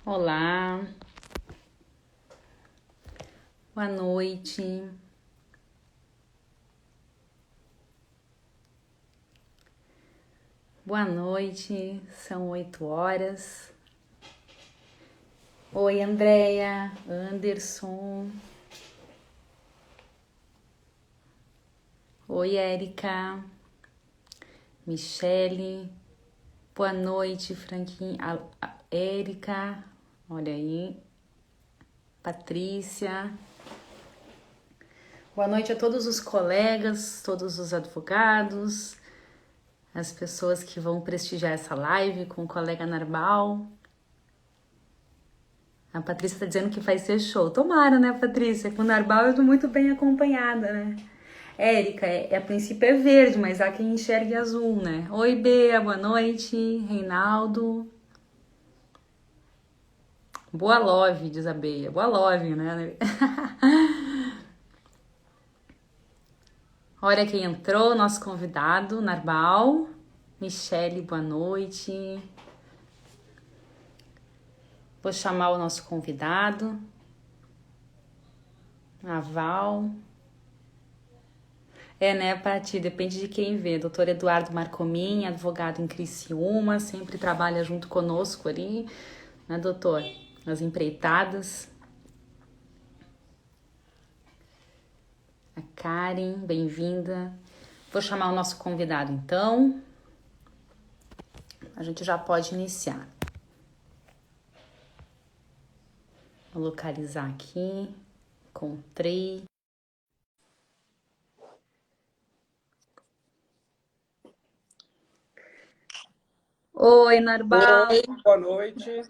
Olá, boa noite. Boa noite, são 8 horas. Oi, Andréia, Anderson. Oi, Érica, Michele. Boa noite, Franquinha, Érica, olha aí, Patrícia. Boa noite a todos os colegas, todos os advogados, as pessoas que vão prestigiar essa live com o colega Narbal. A Patrícia tá dizendo que vai ser show. Tomara, né, Patrícia? Com o Narbal eu tô muito bem acompanhada, né? Érica, a princípio é verde, mas há quem enxergue azul, né? Oi, Bea, boa noite. Reinaldo. Boa love, diz a Bea. Boa love, né? Olha quem entrou, nosso convidado, Narbal. Michele, boa noite. Vou chamar o nosso convidado. A Val. Né, Paty? Depende de quem vê. Doutor Eduardo Marcomin, advogado em Criciúma, sempre trabalha junto conosco ali, né, doutor? Nas empreitadas. A Karen, bem-vinda. Vou chamar o nosso convidado, então. A gente já pode iniciar. Vou localizar aqui. Encontrei. Oi, Narbal. Oi, boa noite.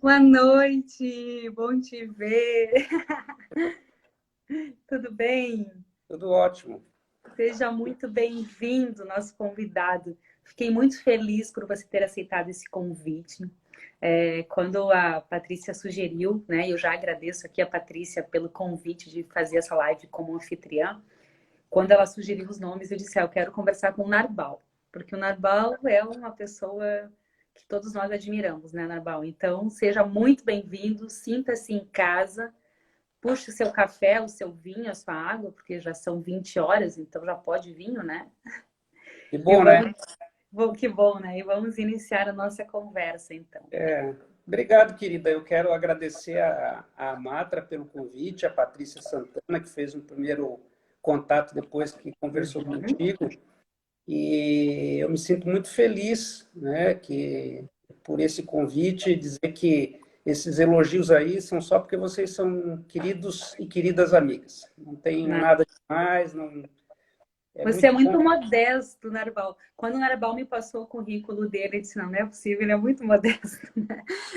Boa noite. Bom te ver. Tudo bem? Tudo ótimo. Seja muito bem-vindo, nosso convidado. Fiquei muito feliz por você ter aceitado esse convite. Quando a Patrícia sugeriu, né, eu já agradeço aqui a Patrícia pelo convite de fazer essa live como anfitriã. Quando ela sugeriu os nomes, eu disse, eu quero conversar com o Narbal, porque o Narbal é uma pessoa que todos nós admiramos, né, Narbal? Então, seja muito bem-vindo, sinta-se em casa. Puxe o seu café, o seu vinho, a sua água, porque já são 20 horas, então já pode vinho, né? Que E bom, né? vamos, que bom, né? E vamos iniciar a nossa conversa, então. Obrigado, querida. Eu quero agradecer a Matra pelo convite, a Patrícia Santana, que fez um primeiro contato depois que conversou contigo. E eu me sinto muito feliz, né, por esse convite, dizer que esses elogios aí são só porque vocês são queridos e queridas amigas. Não tem Né? nada demais, não. É Você é muito bom. muito modesto, Narbal. Quando o Narbal me passou o currículo dele, eu disse, não é possível, ele é muito modesto.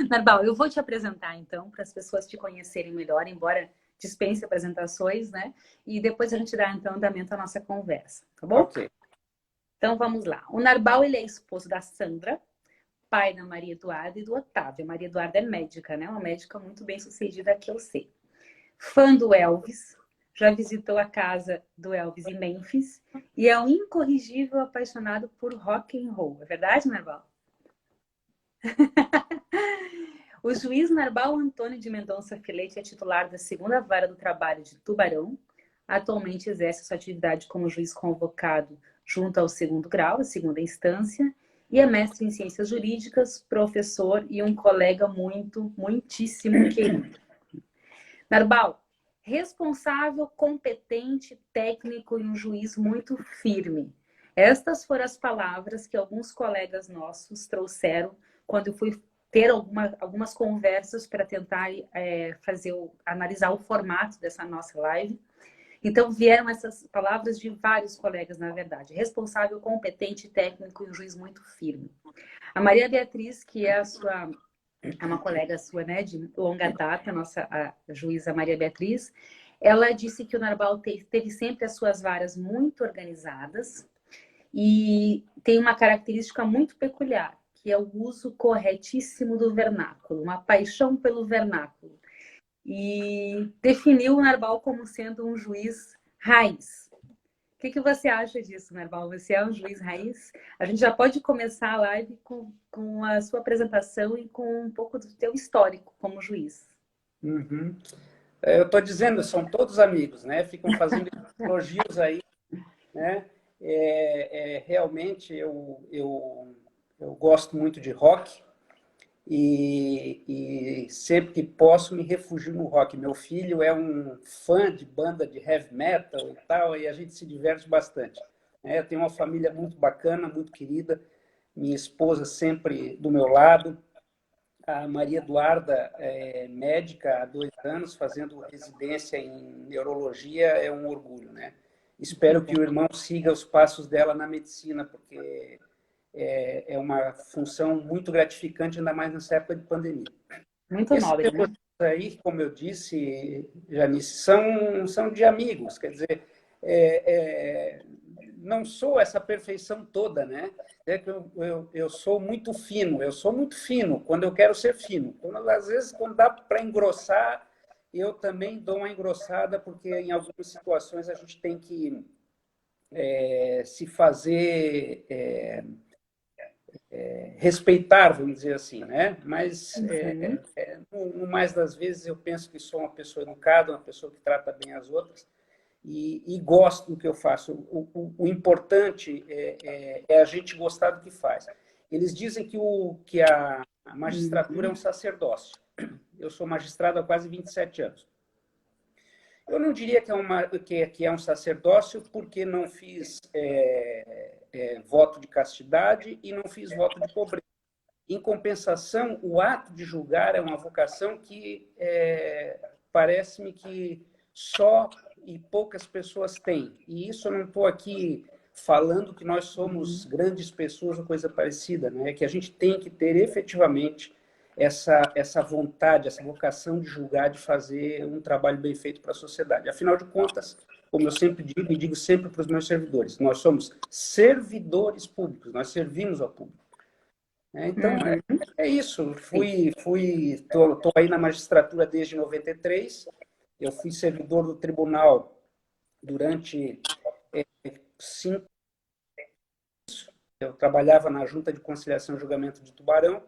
Narbal, eu vou te apresentar, então, para as pessoas te conhecerem melhor, embora dispense apresentações, né? E depois a gente dá, então, andamento à nossa conversa, tá bom? Ok. Então, vamos lá. O Narbal, ele é esposo da Sandra, pai da Maria Eduarda e do Otávio. A Maria Eduarda é médica, né? Uma médica muito bem sucedida, que eu sei. Fã do Elvis, já visitou a casa do Elvis em Memphis e é um incorrigível apaixonado por rock and roll. É verdade, Narbal? O juiz Narbal Antônio de Mendonça Filete é titular da segunda vara do trabalho de Tubarão. Atualmente exerce sua atividade como juiz convocado junto ao segundo grau, a segunda instância, e é mestre em ciências jurídicas, professor e um colega muitíssimo querido. Narbal, responsável, competente, técnico e um juiz muito firme. Estas foram as palavras que alguns colegas nossos trouxeram quando eu fui ter algumas conversas para tentar analisar o formato dessa nossa live. Então, vieram essas palavras de vários colegas, na verdade. Responsável, competente, técnico e um juiz muito firme. A Maria Beatriz, que é uma colega sua, né, de longa data, a juíza Maria Beatriz, ela disse que o Narbal teve sempre as suas varas muito organizadas e tem uma característica muito peculiar, que é o uso corretíssimo do vernáculo, uma paixão pelo vernáculo. E definiu o Narbal como sendo um juiz raiz. que você acha disso, Narbal? Você é um juiz raiz? A gente já pode começar a live com a sua apresentação e com um pouco do teu histórico como juiz. Uhum. Eu estou dizendo, são todos amigos, né? Ficam fazendo elogios aí, né? Realmente eu gosto muito de rock e sempre que posso me refugio no rock. Meu filho é um fã de banda de heavy metal e tal, e a gente se diverte bastante. Eu tenho uma família muito bacana, muito querida, minha esposa sempre do meu lado. A Maria Eduarda é médica há 2 anos, fazendo residência em neurologia, é um orgulho, né? Espero que o irmão siga os passos dela na medicina, porque é uma função muito gratificante, ainda mais nessa época de pandemia. Muito Esses nobre, né? elogios aí, como eu disse, Janice, são de amigos, quer dizer, não sou essa perfeição toda, né? É que eu sou muito fino, quando eu quero ser fino. Às vezes, quando dá para engrossar, eu também dou uma engrossada, porque em algumas situações a gente tem que se fazer respeitar, vamos dizer assim, né? Mas, no mais das vezes, eu penso que sou uma pessoa educada, uma pessoa que trata bem as outras, e gosto do que eu faço. O importante é a gente gostar do que faz. Eles dizem que a magistratura é um sacerdócio. Eu sou magistrado há quase 27 anos. Eu não diria que é um sacerdócio, porque não fiz voto de castidade e não fiz voto de pobreza. Em compensação, o ato de julgar é uma vocação que parece-me que só e poucas pessoas têm. E isso eu não estou aqui falando que nós somos grandes pessoas ou coisa parecida, né? É que a gente tem que ter efetivamente essa vontade, essa vocação de julgar, de fazer um trabalho bem feito para a sociedade. Afinal de contas, como eu sempre digo, e digo sempre para os meus servidores, nós somos servidores públicos, nós servimos ao público. Então, é isso. Estou aí na magistratura desde 93. Eu fui servidor do tribunal durante 5 anos. Eu trabalhava na Junta de Conciliação e Julgamento de Tubarão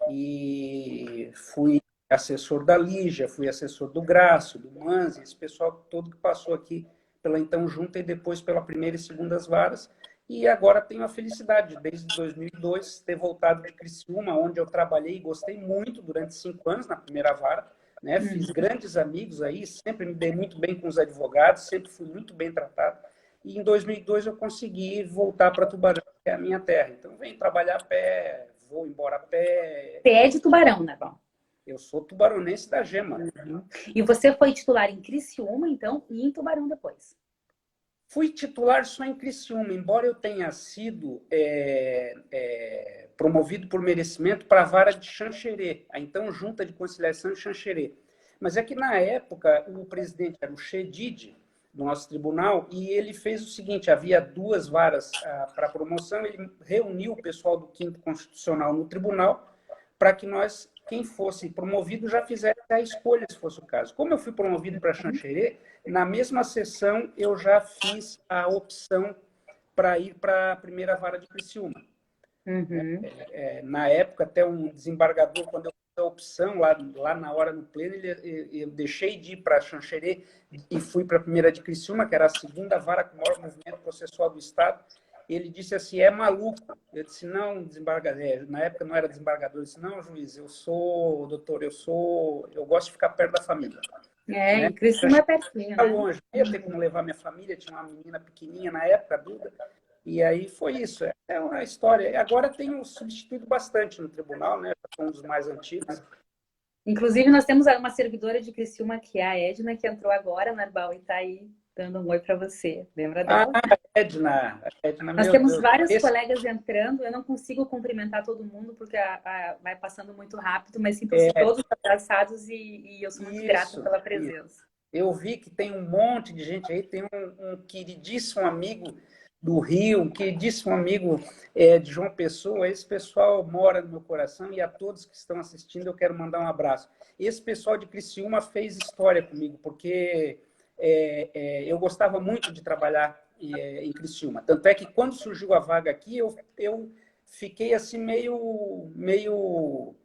e fui assessor da Lígia, fui assessor do Grácio, do Manzi, esse pessoal todo que passou aqui pela então Junta e depois pela primeira e segundas varas. E agora tenho a felicidade, desde 2002, ter voltado de Criciúma, onde eu trabalhei e gostei muito durante 5 anos na primeira vara. Né? Fiz grandes amigos aí, sempre me dei muito bem com os advogados, sempre fui muito bem tratado. E em 2002 eu consegui voltar para Tubarão, que é a minha terra. Então, venho trabalhar a pé, vou embora a pé. Você é de Tubarão, né, Bom? Eu sou tubaronense da Gema. E você foi titular em Criciúma, então, e em Tubarão depois? Fui titular só em Criciúma, embora eu tenha sido promovido por merecimento para a vara de Xanxerê, a então Junta de Conciliação de Xanxerê. Mas é que, na época, o presidente era o Chedid, do nosso tribunal, e ele fez o seguinte, havia 2 varas para promoção, ele reuniu o pessoal do 5º Constitucional no tribunal para que nós, quem fosse promovido, já fizesse a escolha, se fosse o caso. Como eu fui promovido para Xanxerê, na mesma sessão eu já fiz a opção para ir para a primeira vara de Criciúma. Na época, até um desembargador, quando eu fiz a opção, lá na hora no pleno, eu deixei de ir para Xanxerê e fui para a primeira de Criciúma, que era a segunda vara com o maior movimento processual do Estado. Ele disse assim, é maluco. Eu disse, não, desembargador. Na época não era desembargador. Eu disse, não, juiz, eu sou, doutor, eu gosto de ficar perto da família. Em Criciúma é pertinho, né? Longe, não ia ter como levar minha família, tinha uma menina pequenininha na época, a Duda, e aí foi isso. É uma história. Agora tenho substituído bastante no tribunal, né? Um dos mais antigos. Inclusive, nós temos uma servidora de Criciúma, que é a Edna, que entrou agora, Narbal, e está aí dando um oi para você. Lembra dela? Edna, nós temos vários colegas entrando, eu não consigo cumprimentar todo mundo, porque vai passando muito rápido, mas sinto-se todos abraçados e eu sou muito grata pela presença. Eu vi que tem um monte de gente aí, tem um queridíssimo amigo do Rio, um queridíssimo amigo de João Pessoa. Esse pessoal mora no meu coração e a todos que estão assistindo eu quero mandar um abraço. Esse pessoal de Criciúma fez história comigo, porque eu gostava muito de trabalhar em Criciúma. Tanto é que quando surgiu a vaga aqui, eu fiquei assim meio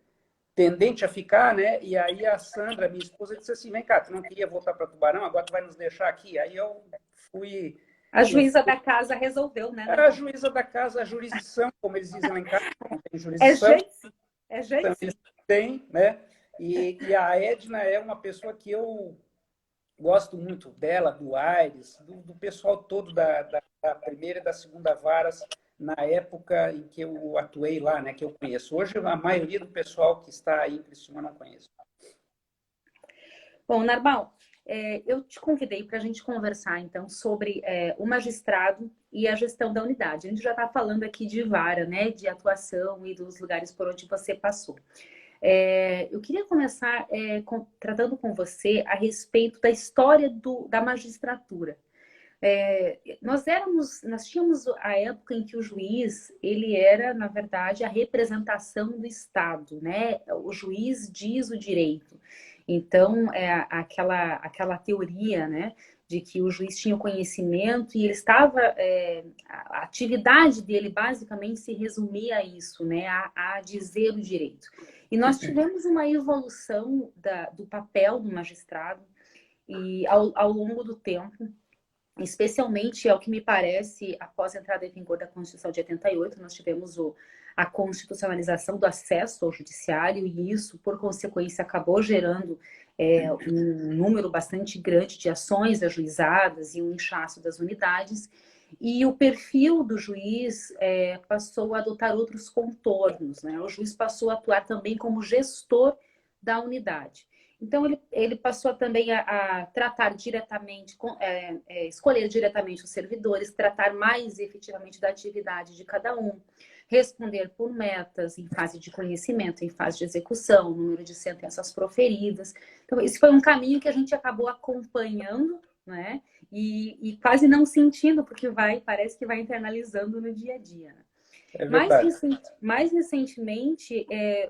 tendente a ficar, né? E aí a Sandra, minha esposa, disse assim, vem cá, tu não queria voltar para Tubarão, agora tu vai nos deixar aqui. Aí eu fui... A juíza da casa resolveu, né, A Narbal? juíza da casa, a jurisdição, como eles dizem lá em casa, não tem É jurisdição, gente, é então gente. eles têm, né? E a Edna é uma pessoa que eu gosto muito dela, do Aires, do pessoal todo da primeira e da segunda varas, na época em que eu atuei lá, né, que eu conheço. Hoje, a maioria do pessoal que está aí em Criciúma não conheço. Bom, Narbal, eu te convidei para a gente conversar, então, sobre o magistrado e a gestão da unidade. A gente já está falando aqui de vara, né, de atuação e dos lugares por onde você passou. Eu queria começar tratando com você a respeito da história da magistratura. Nós tínhamos a época em que o juiz, ele era, na verdade, a representação do Estado, né? O juiz diz o direito. Então, aquela teoria, né, de que o juiz tinha o conhecimento e ele estava, a atividade dele basicamente se resumia a isso, né, a dizer o direito. E nós tivemos uma evolução do papel do magistrado e ao longo do tempo, especialmente, é o que me parece, após a entrada em vigor da Constituição de 88, nós tivemos a constitucionalização do acesso ao judiciário e isso, por consequência, acabou gerando um número bastante grande de ações ajuizadas e um inchaço das unidades. E o perfil do juiz passou a adotar outros contornos, né? O juiz passou a atuar também como gestor da unidade. Então, ele passou também a tratar diretamente, escolher diretamente os servidores, tratar mais efetivamente da atividade de cada um, responder por metas em fase de conhecimento, em fase de execução, número de sentenças proferidas. Então, esse foi um caminho que a gente acabou acompanhando, né? E quase não sentindo, porque parece que vai internalizando no dia a dia. É verdade. Mais recentemente,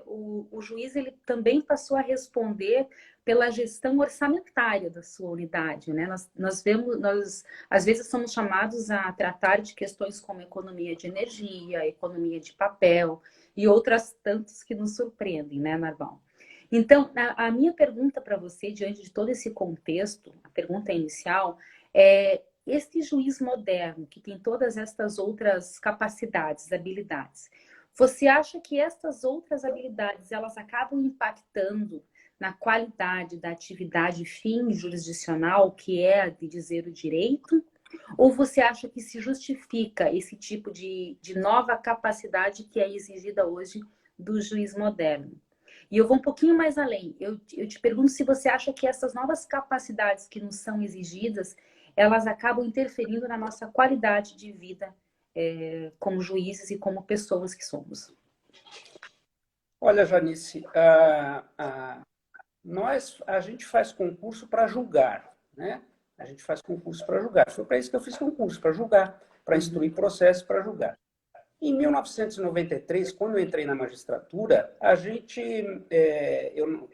o juiz ele também passou a responder pela gestão orçamentária da sua unidade, né? Nós às vezes somos chamados a tratar de questões como economia de energia, economia de papel e outras tantas que nos surpreendem, né, Narbal? Então, a minha pergunta para você, diante de todo esse contexto, a pergunta inicial, este juiz moderno, que tem todas estas outras capacidades, habilidades, você acha que estas outras habilidades, elas acabam impactando na qualidade da atividade fim jurisdicional, que é a de dizer o direito? Ou você acha que se justifica esse tipo de nova capacidade que é exigida hoje do juiz moderno? E eu vou um pouquinho mais além. Eu te pergunto se você acha que essas novas capacidades que nos são exigidas, elas acabam interferindo na nossa qualidade de vida como juízes e como pessoas que somos. Olha, Janice, a gente faz concurso para julgar, né? A gente faz concurso para julgar. Foi para isso que eu fiz concurso, para julgar, para instruir processo, para julgar. Em 1993, quando eu entrei na magistratura, a gente,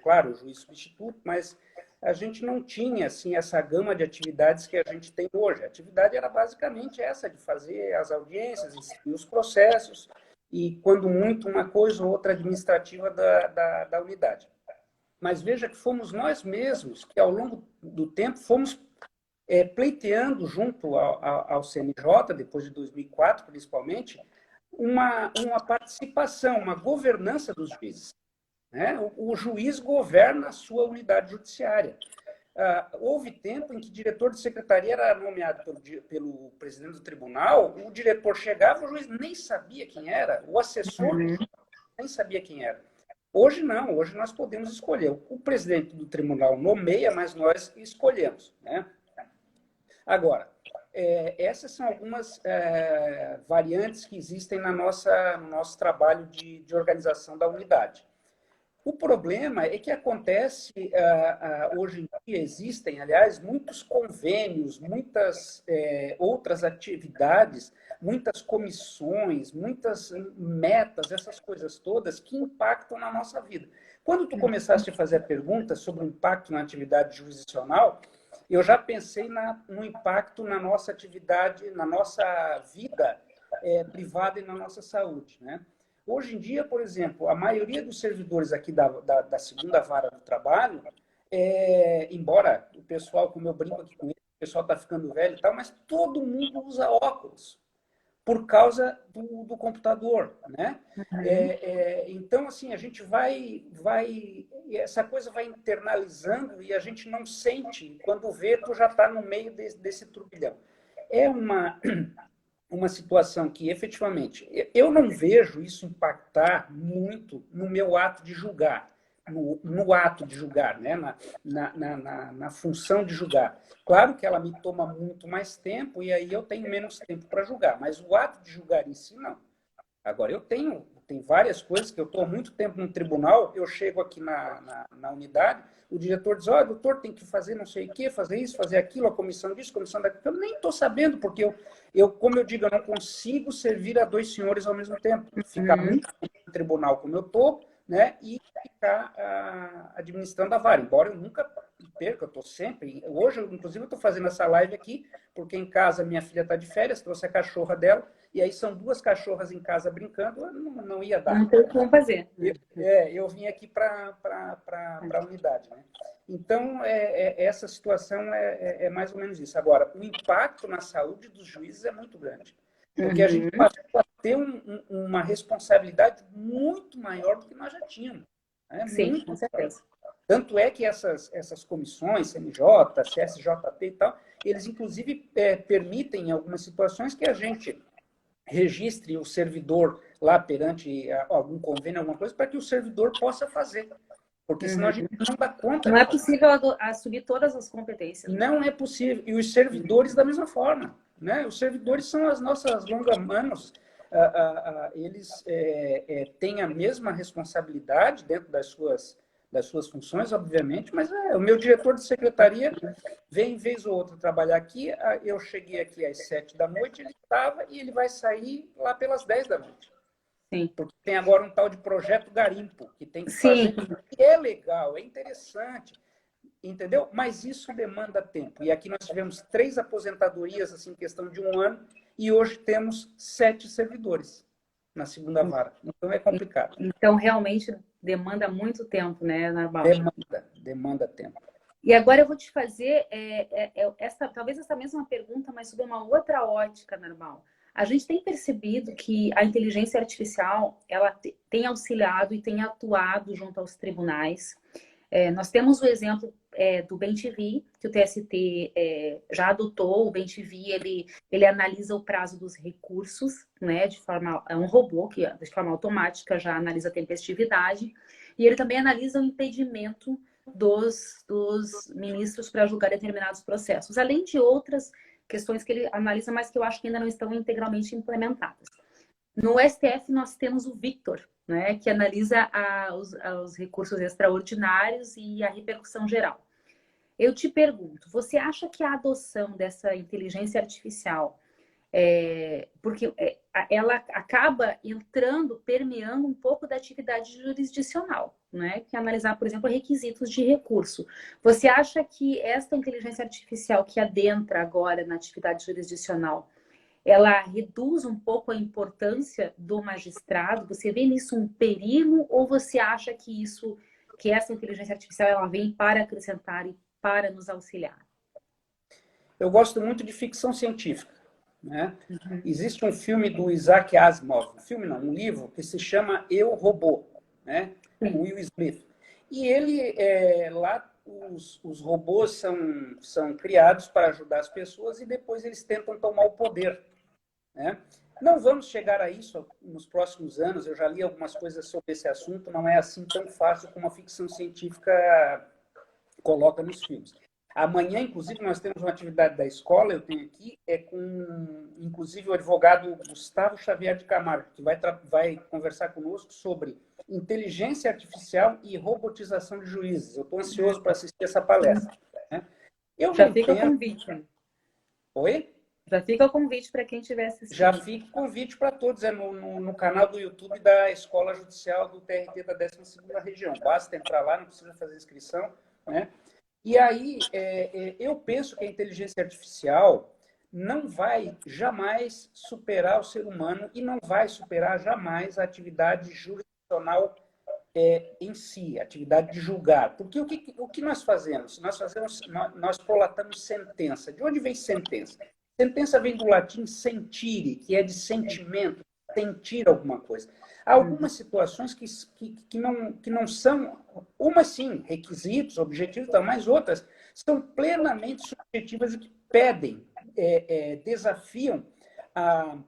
claro, juiz substituto, mas a gente não tinha assim essa gama de atividades que a gente tem hoje. A atividade era basicamente essa, de fazer as audiências, instruir os processos e, quando muito, uma coisa ou outra administrativa da unidade. Mas veja que fomos nós mesmos que, ao longo do tempo, fomos pleiteando junto ao CNJ, depois de 2004, principalmente, uma participação, uma governança dos juízes. Né? O juiz governa a sua unidade judiciária. Houve tempo em que o diretor de secretaria era nomeado pelo presidente do tribunal, o diretor chegava, o juiz nem sabia quem era, o assessor nem sabia quem era. Hoje não, hoje nós podemos escolher. O presidente do tribunal nomeia, mas nós escolhemos. Né? Agora, essas são algumas variantes que existem no nosso trabalho de organização da unidade. O problema é que acontece, hoje em dia existem, aliás, muitos convênios, muitas outras atividades, muitas comissões, muitas metas, essas coisas todas que impactam na nossa vida. Quando tu começaste a fazer a pergunta sobre o impacto na atividade jurisdicional, eu já pensei no impacto na nossa atividade, na nossa vida privada e na nossa saúde, né? Hoje em dia, por exemplo, a maioria dos servidores aqui da segunda vara do trabalho, embora o pessoal, como eu brinco aqui com ele, o pessoal está ficando velho e tal, mas todo mundo usa óculos por causa do computador, né? Então, assim, a gente essa coisa vai internalizando e a gente não sente, quando vê, tu já está no meio desse turbilhão. É uma situação que, efetivamente, eu não vejo isso impactar muito no meu ato de julgar, no ato de julgar, né? na função de julgar. Claro que ela me toma muito mais tempo e aí eu tenho menos tempo para julgar, mas o ato de julgar em si, não. Agora, tem várias coisas que eu estou há muito tempo no tribunal, eu chego aqui na unidade, o diretor diz, olha, doutor, tem que fazer não sei o quê, fazer isso, fazer aquilo, a comissão disso, a comissão daquilo. Eu nem estou sabendo, porque como eu digo, eu não consigo servir a dois senhores ao mesmo tempo. Ficar muito tempo no tribunal como eu estou, né, e ficar administrando a vara. Embora eu nunca perca, eu estou sempre... Hoje, inclusive, eu estou fazendo essa live aqui, porque em casa minha filha está de férias, trouxe a cachorra dela, e aí são duas cachorras em casa brincando, não ia dar. Não tem como fazer. Eu vim aqui para a unidade, né? Então, essa situação é mais ou menos isso. Agora, o impacto na saúde dos juízes é muito grande. Porque a gente passou a ter uma responsabilidade muito maior do que nós já tínhamos. Né? Sim, muito com certeza. Tanto é que essas comissões, CNJ, CSJP e tal, eles, inclusive, permitem, em algumas situações, que a gente registre o servidor lá perante algum convênio, alguma coisa, para que o servidor possa fazer. Porque senão a gente não dá conta. Não é possível assumir todas as competências. Não é possível. E os servidores da mesma forma. Né? Os servidores são as nossas longas-manos. Eles têm a mesma responsabilidade dentro das suas funções, obviamente, mas o meu diretor de secretaria vem vez ou outra trabalhar aqui. Eu cheguei aqui às 7 da noite, ele estava e ele vai sair lá pelas 10 da noite. Sim. Porque tem agora um tal de projeto Garimpo, que tem que Sim. fazer. É legal, é interessante, entendeu? Mas isso demanda tempo. E aqui nós tivemos 3 aposentadorias assim, em questão de um ano, e hoje temos 7 servidores na segunda vara. Então é complicado. Então, realmente, demanda muito tempo, né, Narbal? Demanda tempo. E agora eu vou te fazer talvez essa mesma pergunta, mas sob uma outra ótica, Narbal. A gente tem percebido que a inteligência artificial ela tem auxiliado e tem atuado junto aos tribunais. Nós temos o exemplo do BemTV, que o TST já adotou. O BemTV, ele analisa o prazo dos recursos, né, é um robô que de forma automática já analisa a tempestividade, e ele também analisa o impedimento dos ministros para julgar determinados processos, além de outras questões que ele analisa, mas que eu acho que ainda não estão integralmente implementadas. No STF, nós temos o Victor, né, que analisa os recursos extraordinários e a repercussão geral. Eu te pergunto, você acha que a adoção dessa inteligência artificial, porque ela acaba permeando um pouco da atividade jurisdicional, né, que é analisar, por exemplo, requisitos de recurso. Você acha que esta inteligência artificial que adentra agora na atividade jurisdicional, ela reduz um pouco a importância do magistrado? Você vê nisso um perigo ou você acha que essa inteligência artificial ela vem para acrescentar e para nos auxiliar? Eu gosto muito de ficção científica. Né? Existe um filme do Isaac Asimov, um livro que se chama Eu, Robô, né? Com Will Smith. E ele, lá, os robôs são criados para ajudar as pessoas e depois eles tentam tomar o poder. Né? Não vamos chegar a isso nos próximos anos, eu já li algumas coisas sobre esse assunto, não é assim tão fácil como a ficção científica coloca nos filmes. Amanhã, inclusive, nós temos uma atividade da escola, eu tenho aqui, com, inclusive, o advogado Gustavo Xavier de Camargo, que vai conversar conosco sobre inteligência artificial e robotização de juízes. Eu estou ansioso para assistir essa palestra. Né? Já fica o convite. Oi? Já fica o convite para quem estiver assistindo. Já fica o convite para todos, no canal do YouTube da Escola Judicial do TRT da 12ª Região. Basta entrar lá, não precisa fazer inscrição, né? E aí, eu penso que a inteligência artificial não vai jamais superar o ser humano e não vai superar jamais a atividade jurisdicional em si, a atividade de julgar. Porque o que nós fazemos? Nós colatamos sentença. De onde vem sentença? Sentença vem do latim sentire, que é de sentimento, sentir alguma coisa. Há algumas situações que não são, umas sim, requisitos, objetivos, mas outras são plenamente subjetivas e que pedem, desafiam a,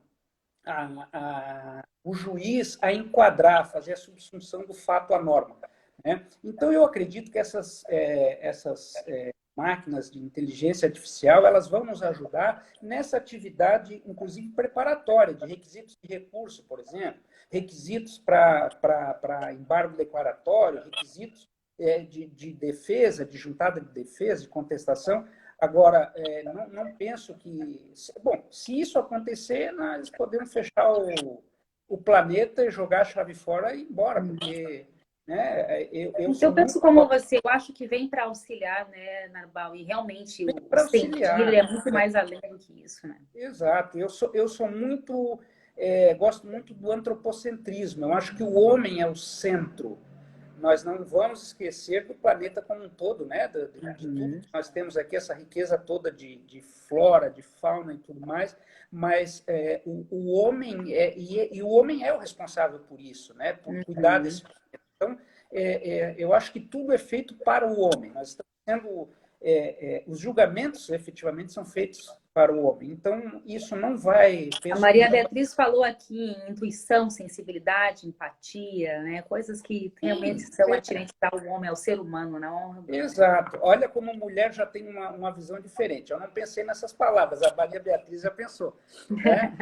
o juiz a enquadrar, a fazer a subsunção do fato à norma. Né? Então, eu acredito que essas máquinas de inteligência artificial, elas vão nos ajudar nessa atividade, inclusive preparatória, de requisitos de recurso, por exemplo, requisitos para embargo declaratório, requisitos de defesa, de juntada de defesa, de contestação. Agora, não penso que... Bom, se isso acontecer, nós podemos fechar o planeta e jogar a chave fora e ir embora, porque... Né, eu penso como você, eu acho que vem para auxiliar, né, Narbal, e realmente o sentir é muito mais além do que isso, né? Exato, eu sou muito, gosto muito do antropocentrismo, eu acho que o homem é o centro. Nós não vamos esquecer do planeta como um todo, né? De tudo que nós temos aqui, essa riqueza toda de flora, de fauna e tudo mais, mas o homem e o homem é o responsável por isso, né? Por cuidar desse planeta. Então, eu acho que tudo é feito para o homem. Nós estamos sendo, os julgamentos efetivamente são feitos para o homem. Então, isso não vai... A Maria Beatriz falou aqui em intuição, sensibilidade, empatia, né? Coisas que realmente são atinentes ao homem, ao ser humano, não? Exato. Olha como a mulher já tem uma visão diferente. Eu não pensei nessas palavras, a Maria Beatriz já pensou. Né?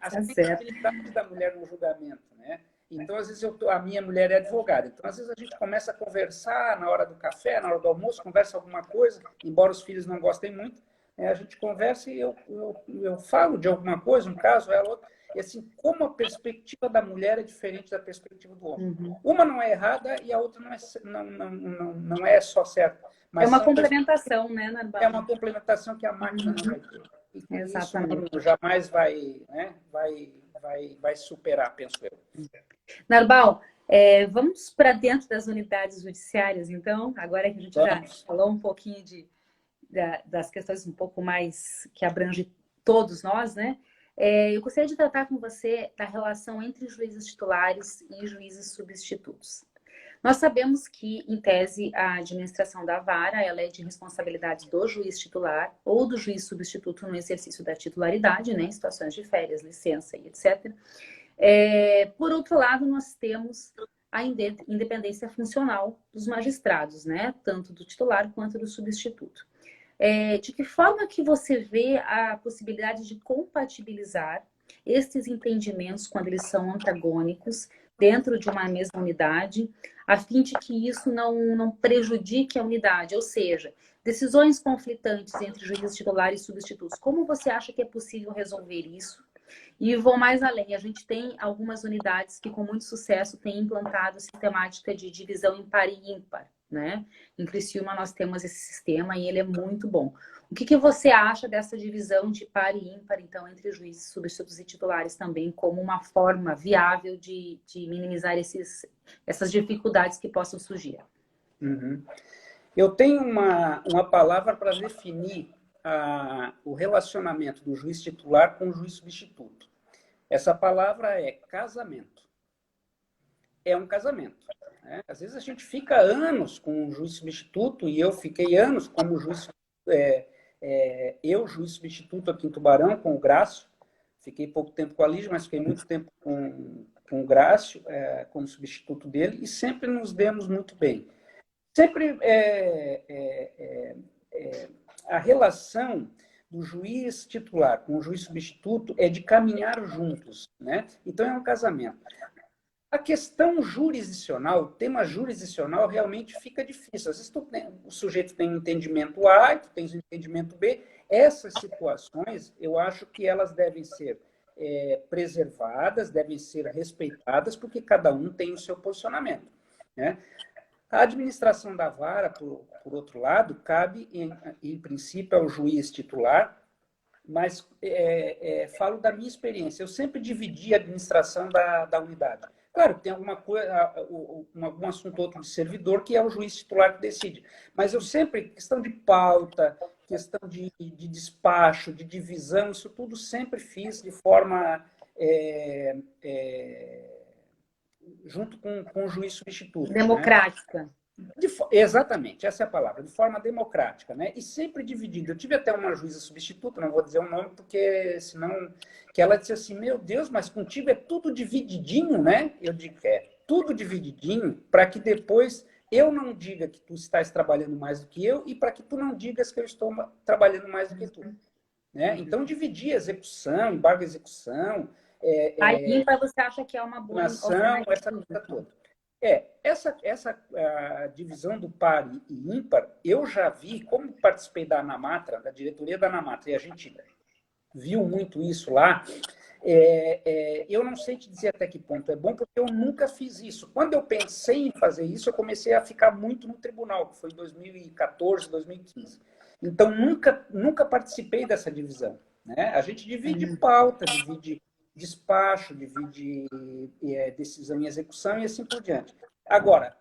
A sensibilidade da mulher no julgamento, né? Então, às vezes, a minha mulher é advogada. Então, às vezes, a gente começa a conversar na hora do café, na hora do almoço, conversa alguma coisa, embora os filhos não gostem muito, a gente conversa e eu falo de alguma coisa, um caso, ela, outra. E assim, como a perspectiva da mulher é diferente da perspectiva do homem. Uma não é errada e a outra não é só certa. Mas é uma complementação, né, Narbal? É uma complementação que a máquina não vai ter. E exatamente. Isso jamais vai, né, vai superar, penso eu. Narbal, vamos para dentro das unidades judiciárias, então, agora que a gente já falou um pouquinho das questões um pouco mais que abrange todos nós, né? Eu gostaria de tratar com você da relação entre juízes titulares e juízes substitutos. Nós sabemos que, em tese, a administração da vara ela é de responsabilidade do juiz titular ou do juiz substituto no exercício da titularidade, né, em situações de férias, licença e etc. Por outro lado, nós temos a independência funcional dos magistrados, né, tanto do titular quanto do substituto. De que forma que você vê a possibilidade de compatibilizar esses entendimentos quando eles são antagônicos dentro de uma mesma unidade, a fim de que isso não prejudique a unidade, ou seja, decisões conflitantes entre juízes titulares e substitutos. Como você acha que é possível resolver isso? E vou mais além, a gente tem algumas unidades que com muito sucesso têm implantado a sistemática de divisão impar e ímpar, né? Em Criciúma nós temos esse sistema e ele é muito bom. O que você acha dessa divisão de par e ímpar, então, entre juízes, substitutos e titulares também, como uma forma viável de minimizar essas dificuldades que possam surgir? Eu tenho uma palavra para definir o relacionamento do juiz titular com o juiz substituto. Essa palavra é casamento. É um casamento. Né? Às vezes a gente fica anos com o juiz substituto, e eu fiquei anos como juiz, juiz substituto aqui em Tubarão, com o Grácio. Fiquei pouco tempo com a Lígia, mas fiquei muito tempo com o Grácio, como substituto dele, e sempre nos demos muito bem. Sempre a relação do juiz titular com o juiz substituto é de caminhar juntos, né? Então, é um casamento. A questão jurisdicional, o tema jurisdicional realmente fica difícil. Às vezes o sujeito tem um entendimento A e tu tens um entendimento B. Essas situações, eu acho que elas devem ser preservadas, devem ser respeitadas, porque cada um tem o seu posicionamento, né? A administração da vara, por outro lado, cabe, em princípio, ao juiz titular, mas falo da minha experiência. Eu sempre dividi a administração da unidade. Claro, tem alguma coisa, algum assunto outro de servidor, que é o juiz titular que decide. Mas eu sempre, questão de pauta, questão de despacho, de divisão, isso tudo sempre fiz de forma junto com o juiz substituto. Democrática. Né? Exatamente, essa é a palavra, de forma democrática, né? E sempre dividindo. Eu tive até uma juíza substituta, não vou dizer o nome, porque senão... que ela disse assim, meu Deus, mas contigo é tudo divididinho, né? Eu digo, tudo divididinho, para que depois eu não diga que tu estás trabalhando mais do que eu e para que tu não digas que eu estou trabalhando mais do que tu. Né? Então, dividir execução, embargo execução... Aí você acha que é uma boa alternativa? Essa coisa toda. Essa divisão do par e ímpar, eu já vi, como participei da Anamatra, da diretoria da Anamatra, e a gente viu muito isso lá, eu não sei te dizer até que ponto é bom, porque eu nunca fiz isso. Quando eu pensei em fazer isso, eu comecei a ficar muito no tribunal, que foi em 2014, 2015. Então, nunca participei dessa divisão. Né? A gente divide pauta, divide despacho, divide decisão e execução e assim por diante. Agora,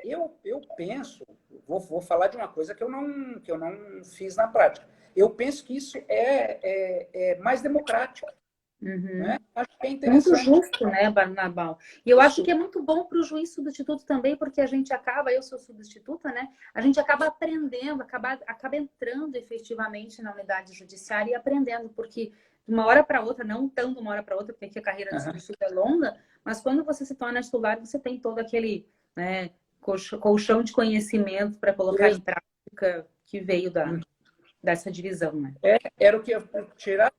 eu penso, vou falar de uma coisa que eu não fiz na prática. Eu penso que isso é mais democrático. Né? Acho que é interessante. Muito justo, né, Barnabal? E eu acho que é muito bom para o juiz substituto também, porque a gente acaba, eu sou substituta, né? A gente acaba aprendendo, acaba entrando efetivamente na unidade judiciária e aprendendo, porque de uma hora para outra, não tanto de uma hora para outra, porque a carreira de substituto é longa, mas quando você se torna titular, você tem todo aquele, né, colchão de conhecimento para colocar em prática que veio dessa divisão, né? Era o que eu tirar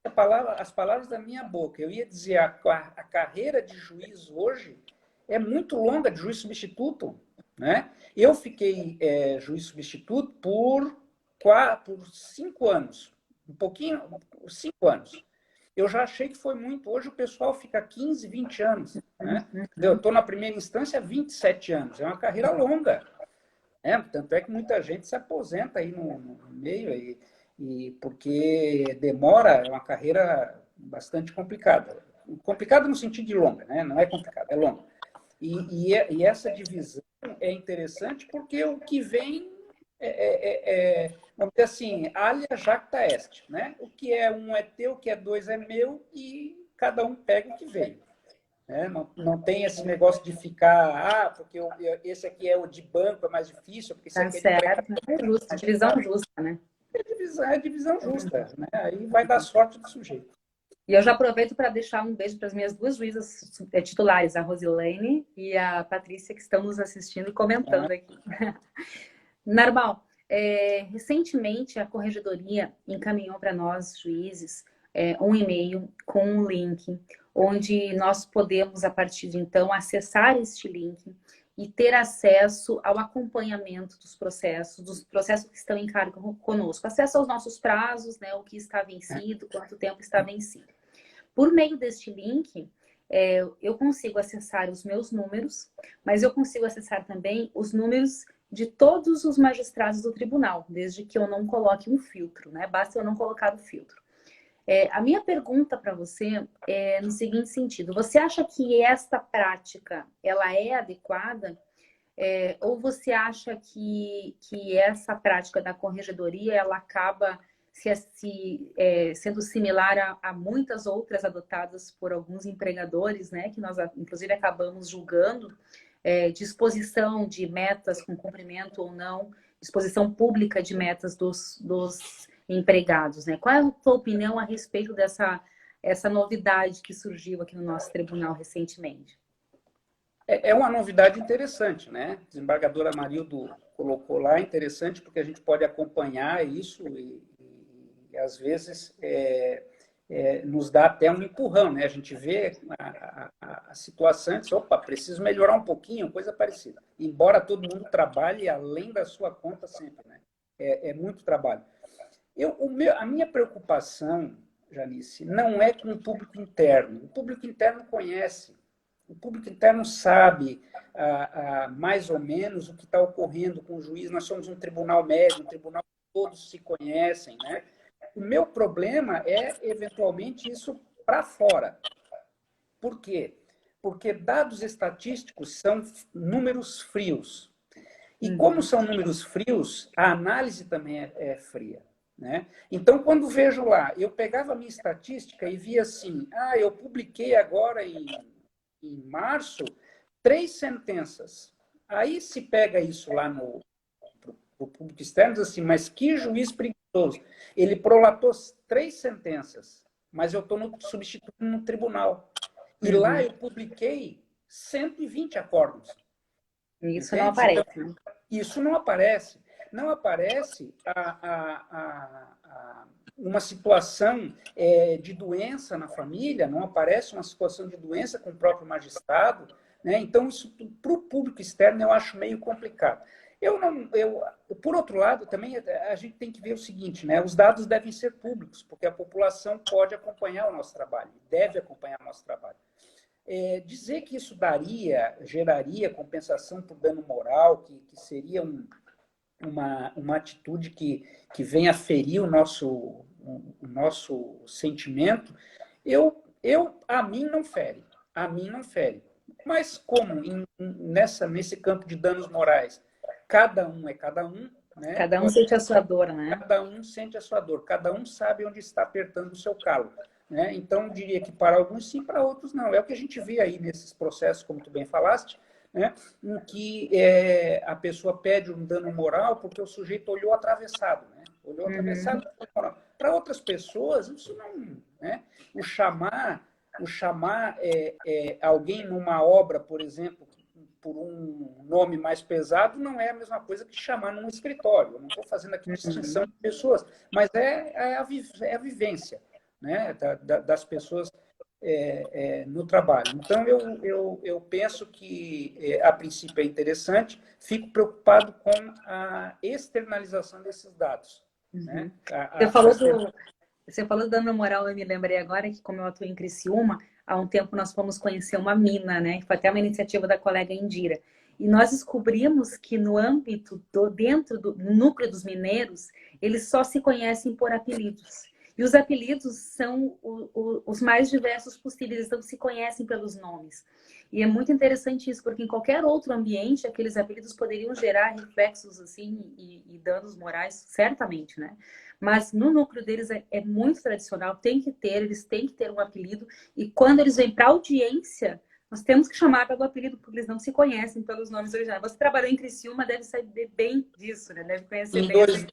as palavras da minha boca. Eu ia dizer, a carreira de juiz hoje é muito longa, de juiz substituto. Né? Eu fiquei juiz substituto por 5 anos. Um pouquinho, 5 anos. Eu já achei que foi muito. Hoje o pessoal fica 15, 20 anos. Né? Eu estou na primeira instância há 27 anos. É uma carreira longa. Tanto é que muita gente se aposenta aí no meio, e porque demora, é uma carreira bastante complicada. Complicada no sentido de longa, né? Não é complicada, é longa. E essa divisão é interessante porque o que vem vamos dizer assim, alia jacta est, né? O que é um é teu, o que é dois é meu, e cada um pega o que veio. Não tem esse negócio de ficar, porque esse aqui é o de banco, é mais difícil, porque esse aqui é de certo, é justo, divisão justa, né? É divisão justa, né? Aí vai dar sorte do sujeito. E eu já aproveito para deixar um beijo para as minhas duas juízas titulares, a Rosilene e a Patrícia, que estão nos assistindo e comentando aqui. Narbal, recentemente a Corregedoria encaminhou para nós, juízes, um e-mail com um link, onde nós podemos, a partir de então, acessar este link e ter acesso ao acompanhamento dos processos que estão em cargo conosco. Acesso aos nossos prazos, né, o que está vencido, quanto tempo está vencido. Por meio deste link, eu consigo acessar os meus números, mas eu consigo acessar também os números de todos os magistrados do tribunal, desde que eu não coloque um filtro, né? Basta eu não colocar o filtro. A minha pergunta para você é no seguinte sentido: você acha que esta prática ela é adequada? Ou você acha que essa prática da corregedoria ela acaba sendo similar a muitas outras adotadas por alguns empregadores, né? Que nós, inclusive, acabamos julgando, disposição de metas com cumprimento ou não, disposição pública de metas dos empregados, né? Qual é a tua opinião a respeito essa novidade que surgiu aqui no nosso tribunal recentemente? É uma novidade interessante, né? A desembargadora Marildo colocou lá, interessante porque a gente pode acompanhar isso e às vezes nos dá até um empurrão, né? A gente vê a situação e diz, opa, preciso melhorar um pouquinho, coisa parecida. Embora todo mundo trabalhe além da sua conta sempre, né? É muito trabalho. A minha preocupação, Janice, não é com o público interno. O público interno conhece o público interno sabe mais ou menos o que está ocorrendo com o juiz. Nós somos um tribunal médio, um tribunal que todos se conhecem, né? O meu problema é, eventualmente, isso para fora. Por quê? Porque dados estatísticos são números frios. E como são números frios, a análise também é fria. Né? Então, quando vejo lá, eu pegava a minha estatística e via assim, eu publiquei agora em março 3 sentenças. Aí se pega isso lá no público externo, diz assim, mas que juiz preguiçoso. Ele prolatou 3 sentenças, mas eu estou substituindo no tribunal. E lá eu publiquei 120 acórdãos. Isso não aparece. Então, isso não aparece. Não aparece uma situação de doença na família, não aparece uma situação de doença com o próprio magistrado. Né? Então, isso para o público externo eu acho meio complicado. Por outro lado, também a gente tem que ver o seguinte, né? Os dados devem ser públicos, porque a população pode acompanhar o nosso trabalho, deve acompanhar o nosso trabalho. Dizer que isso geraria compensação por dano moral, que seria uma atitude que venha ferir o nosso sentimento, a mim não fere. A mim não fere. Mas como nesse campo de danos morais, cada um é cada um, né? Cada um sente a sua dor, né? Cada um sente a sua dor, cada um sabe onde está apertando o seu calo. Né? Então, eu diria que para alguns sim, para outros não. É o que a gente vê aí nesses processos, como tu bem falaste, né? Em que a pessoa pede um dano moral porque o sujeito olhou atravessado. Né? Olhou atravessado. Para outras pessoas, isso não... Né? O chamar alguém numa obra, por exemplo, por um nome mais pesado, não é a mesma coisa que chamar num escritório. Eu não estou fazendo aqui distinção de pessoas, mas é a vivência, né, das pessoas no trabalho. Então, eu penso que, a princípio, é interessante, fico preocupado com a externalização desses dados. Né? Você falou do dano moral, eu me lembrei agora que, como eu atuo em Criciúma, há um tempo nós fomos conhecer uma mina, né? Foi até uma iniciativa da colega Indira. E nós descobrimos que no âmbito, dentro do núcleo dos mineiros, eles só se conhecem por apelidos. E os apelidos são os mais diversos possíveis, então se conhecem pelos nomes. E é muito interessante isso, porque em qualquer outro ambiente, aqueles apelidos poderiam gerar reflexos assim e danos morais, certamente, né? Mas no núcleo deles é muito tradicional, eles têm que ter um apelido. E quando eles vêm para audiência, nós temos que chamar pelo apelido, porque eles não se conhecem pelos nomes originais. Você trabalhou em Criciúma, deve saber bem disso, né? Deve conhecer bem.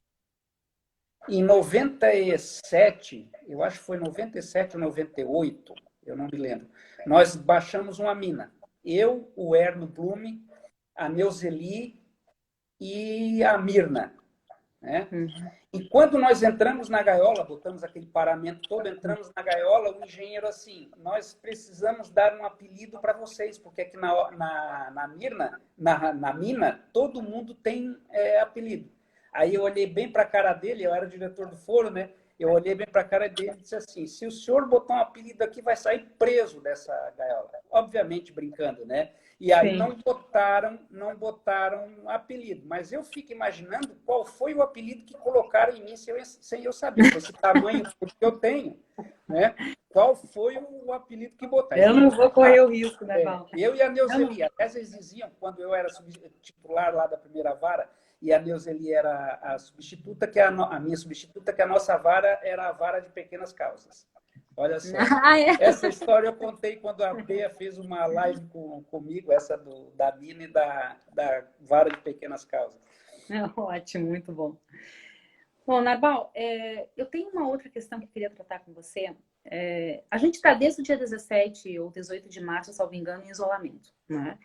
Em 97, eu acho que foi 97 ou 98, eu não me lembro, nós baixamos uma mina. Eu, o Erno Blume, a Neuzeli e a Mirna. Né? E quando nós entramos na gaiola, botamos aquele paramento todo, entramos na gaiola, o engenheiro assim, nós precisamos dar um apelido para vocês, porque aqui na Mirna, na mina, todo mundo tem apelido. Aí eu olhei bem para a cara dele, eu era diretor do foro, né? Eu olhei bem para a cara dele e disse assim, se o senhor botar um apelido aqui, vai sair preso dessa gaiola. Obviamente brincando, né? E aí não botaram apelido. Mas eu fico imaginando qual foi o apelido que colocaram em mim sem eu saber. Com esse tamanho que eu tenho, né? Qual foi o apelido que botaram? Eu não vou correr o risco, né, Val? Eu e a Neuzeli. Até eles diziam, quando eu era titular lá da primeira vara, e a Neuzeli era a substituta, a minha substituta, que a nossa vara era a vara de pequenas causas. Olha só. Essa história eu contei quando a Bea fez uma live comigo, essa da mina e da vara de pequenas causas. Ótimo, muito bom. Bom, Narbal, eu tenho uma outra questão que eu queria tratar com você. A gente está desde o dia 17 ou 18 de março, salvo engano, em isolamento, né?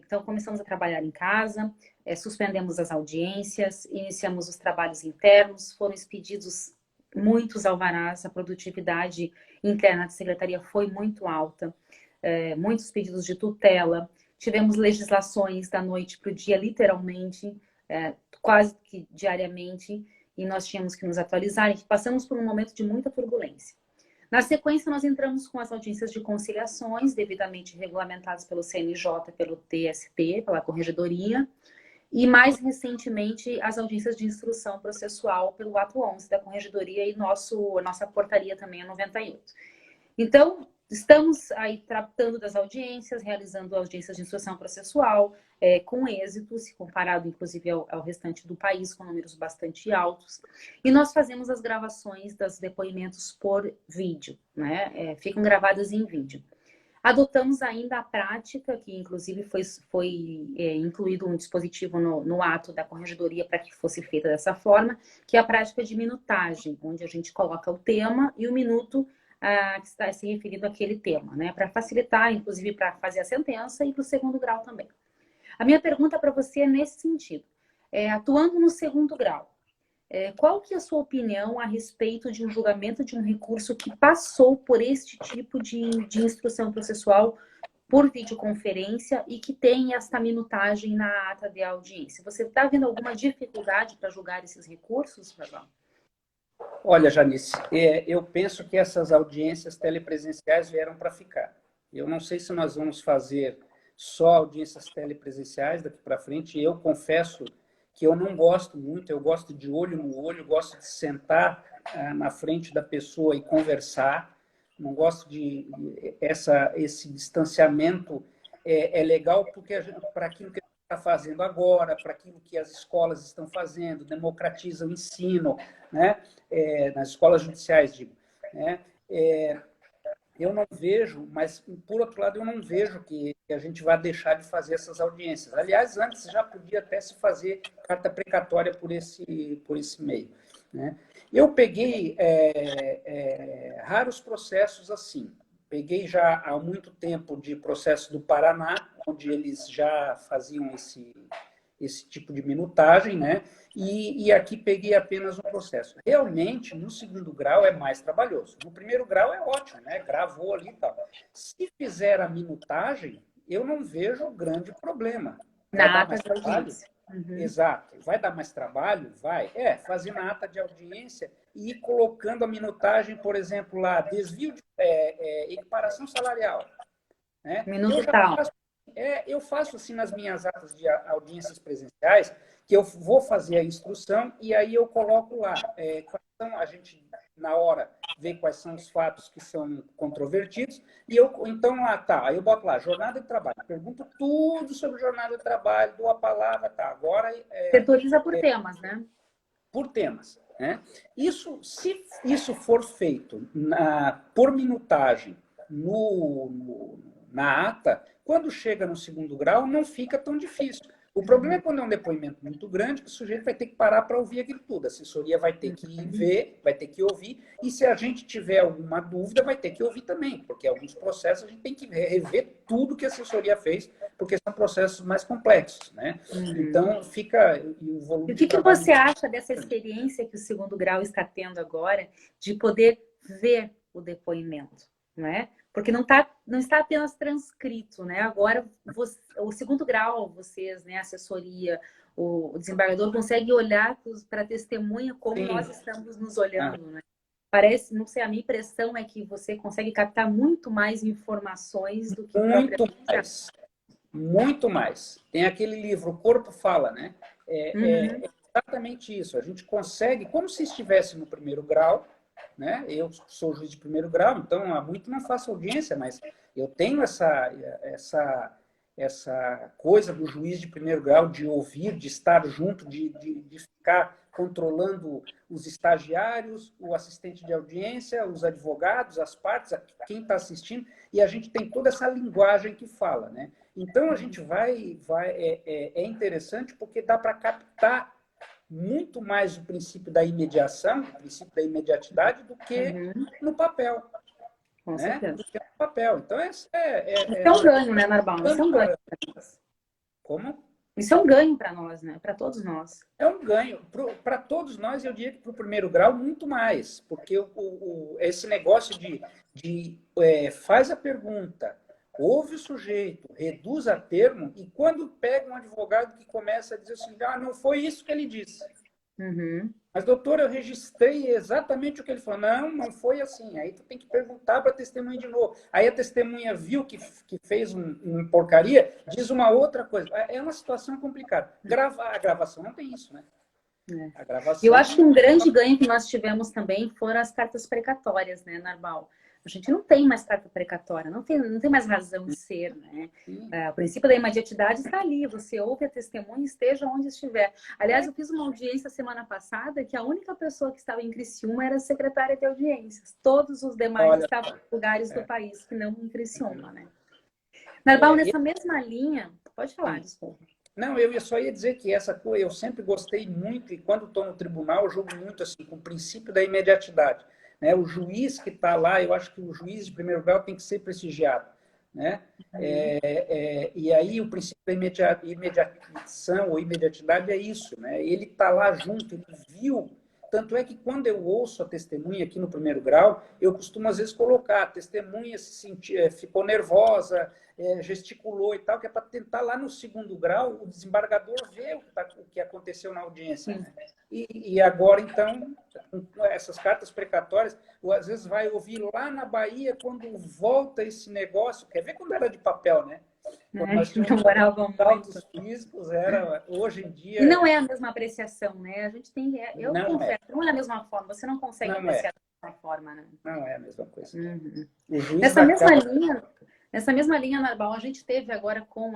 Então, começamos a trabalhar em casa, suspendemos as audiências, iniciamos os trabalhos internos, foram expedidos muitos alvarás, a produtividade interna da secretaria foi muito alta, muitos pedidos de tutela, tivemos legislações da noite para o dia, literalmente, quase que diariamente, e nós tínhamos que nos atualizar, e passamos por um momento de muita turbulência. Na sequência, nós entramos com as audiências de conciliações, devidamente regulamentadas pelo CNJ, pelo TST, pela Corregedoria, e mais recentemente as audiências de instrução processual pelo ato 11 da Corregedoria e nossa portaria também é 98. Então, estamos aí tratando das audiências, realizando audiências de instrução processual, com êxito, se comparado inclusive ao restante do país, com números bastante altos. E nós fazemos as gravações dos depoimentos por vídeo, né? Ficam gravadas em vídeo. Adotamos ainda a prática, que inclusive foi incluído um dispositivo no ato da Corregedoria para que fosse feita dessa forma, que é a prática de minutagem, onde a gente coloca o tema e o minuto que está se referindo àquele tema, né? Para facilitar, inclusive, para fazer a sentença e para o segundo grau também. A minha pergunta para você é nesse sentido. Atuando no segundo grau, qual que é a sua opinião a respeito de um julgamento de um recurso que passou por este tipo de instrução processual por videoconferência e que tem esta minutagem na ata de audiência? Você está vendo alguma dificuldade para julgar esses recursos, Fabão? Olha, Janice, eu penso que essas audiências telepresenciais vieram para ficar. Eu não sei se nós vamos fazer só audiências telepresenciais daqui para frente. Eu confesso que eu não gosto muito, eu gosto de olho no olho, gosto de sentar na frente da pessoa e conversar. Não gosto de esse distanciamento. É legal porque para aquilo que está fazendo agora, para aquilo que as escolas estão fazendo, democratiza o ensino, né? Nas escolas judiciais, digo. Né? Eu não vejo, mas, por outro lado, eu não vejo que a gente vai deixar de fazer essas audiências. Aliás, antes já podia até se fazer carta precatória por esse meio. Né? Eu peguei raros processos assim. Peguei já há muito tempo de processo do Paraná, onde eles já faziam esse tipo de minutagem, né? E aqui peguei apenas um processo. Realmente, no segundo grau é mais trabalhoso. No primeiro grau é ótimo, né? Gravou ali e tal. Se fizer a minutagem, eu não vejo grande problema. Vai dar mais trabalho? Uhum. Exato. Vai dar mais trabalho? Vai. Fazer na ata de audiência e ir colocando a minutagem, por exemplo, lá, desvio de equiparação salarial. Né? Eu faço assim nas minhas atas de audiências presenciais, que eu vou fazer a instrução e aí eu coloco lá. A gente, na hora, vê quais são os fatos que são controvertidos, e então lá tá, aí eu boto lá, jornada de trabalho, pergunto tudo sobre jornada de trabalho, dou a palavra, tá, agora... Setoriza por temas, né? Por temas. Né? Se isso for feito por minutagem na ata, quando chega no segundo grau, não fica tão difícil. O problema é quando é um depoimento muito grande, que o sujeito vai ter que parar para ouvir aquilo tudo. A assessoria vai ter que ver, vai ter que ouvir, e se a gente tiver alguma dúvida, vai ter que ouvir também, porque alguns processos a gente tem que rever tudo que a assessoria fez, porque são processos mais complexos. Né? Então, fica... E o que você acha dessa experiência que o segundo grau está tendo agora, de poder ver o depoimento? Não é? Porque não está apenas transcrito, né? Agora, o segundo grau, vocês, né, a assessoria, o desembargador consegue olhar para a testemunha como Sim. nós estamos nos olhando, né? Parece, não sei, a minha impressão é que você consegue captar muito mais informações do que muito mais. Tem aquele livro, O Corpo Fala, né? É exatamente isso. A gente consegue, como se estivesse no primeiro grau, né? Eu sou juiz de primeiro grau, então há muito não faço audiência, mas eu tenho essa coisa do juiz de primeiro grau de ouvir, de estar junto, de ficar controlando os estagiários, o assistente de audiência, os advogados, as partes, quem está assistindo, e a gente tem toda essa linguagem que fala. Né? Então, a gente é interessante porque dá para captar muito mais o princípio da imediação, o princípio da imediatidade, do que no papel. Com certeza. Do que no papel. Então, isso é um ganho, né, Narbal? Isso é um ganho para nós. Como? Isso é um ganho para nós, né? Para todos nós. É um ganho. Para todos nós, eu diria que para o primeiro grau, muito mais. Porque esse negócio de faz a pergunta, ouve o sujeito, reduz a termo, e quando pega um advogado que começa a dizer assim, não foi isso que ele disse. Mas, doutor, eu registrei exatamente o que ele falou. Não, não foi assim. Aí tu tem que perguntar para a testemunha de novo. Aí a testemunha viu que fez um porcaria, diz uma outra coisa. É uma situação complicada. A gravação não tem isso, né? É. A gravação... Eu acho que um grande ganho que nós tivemos também foram as cartas precatórias, né, Narbal? A gente não tem mais carta precatória, não tem mais razão de ser, né? O princípio da imediatidade está ali, você ouve a testemunha, esteja onde estiver. Aliás, eu fiz uma audiência semana passada que a única pessoa que estava em Criciúma era a secretária de audiências. Todos os demais estavam em lugares do país que não em Criciúma, né? Narbal, nessa mesma linha... Pode falar, desculpa. Não, eu só ia dizer que essa coisa eu sempre gostei muito, e quando estou no tribunal, eu julgo muito assim, com o princípio da imediatidade. Né? O juiz que está lá, eu acho que o juiz de primeiro grau tem que ser prestigiado. Né? E aí o princípio da imediação ou imediatidade é isso. Né? Ele está lá junto, ele viu. Tanto é que quando eu ouço a testemunha aqui no primeiro grau, eu costumo às vezes colocar, a testemunha se sentiu, ficou nervosa, gesticulou e tal, que é para tentar lá no segundo grau o desembargador ver o que aconteceu na audiência. Né? E agora, então, com essas cartas precatórias, ou às vezes vai ouvir lá na Bahia, quando volta esse negócio, quer ver quando era de papel, né? Quando nós tínhamos autos físicos, hoje em dia... E não é a mesma apreciação, né? A gente tem... Eu confesso, não é a mesma forma, você não consegue apreciar da mesma forma, né? Não é a mesma coisa. Nessa mesma linha, Narbal, a gente teve agora com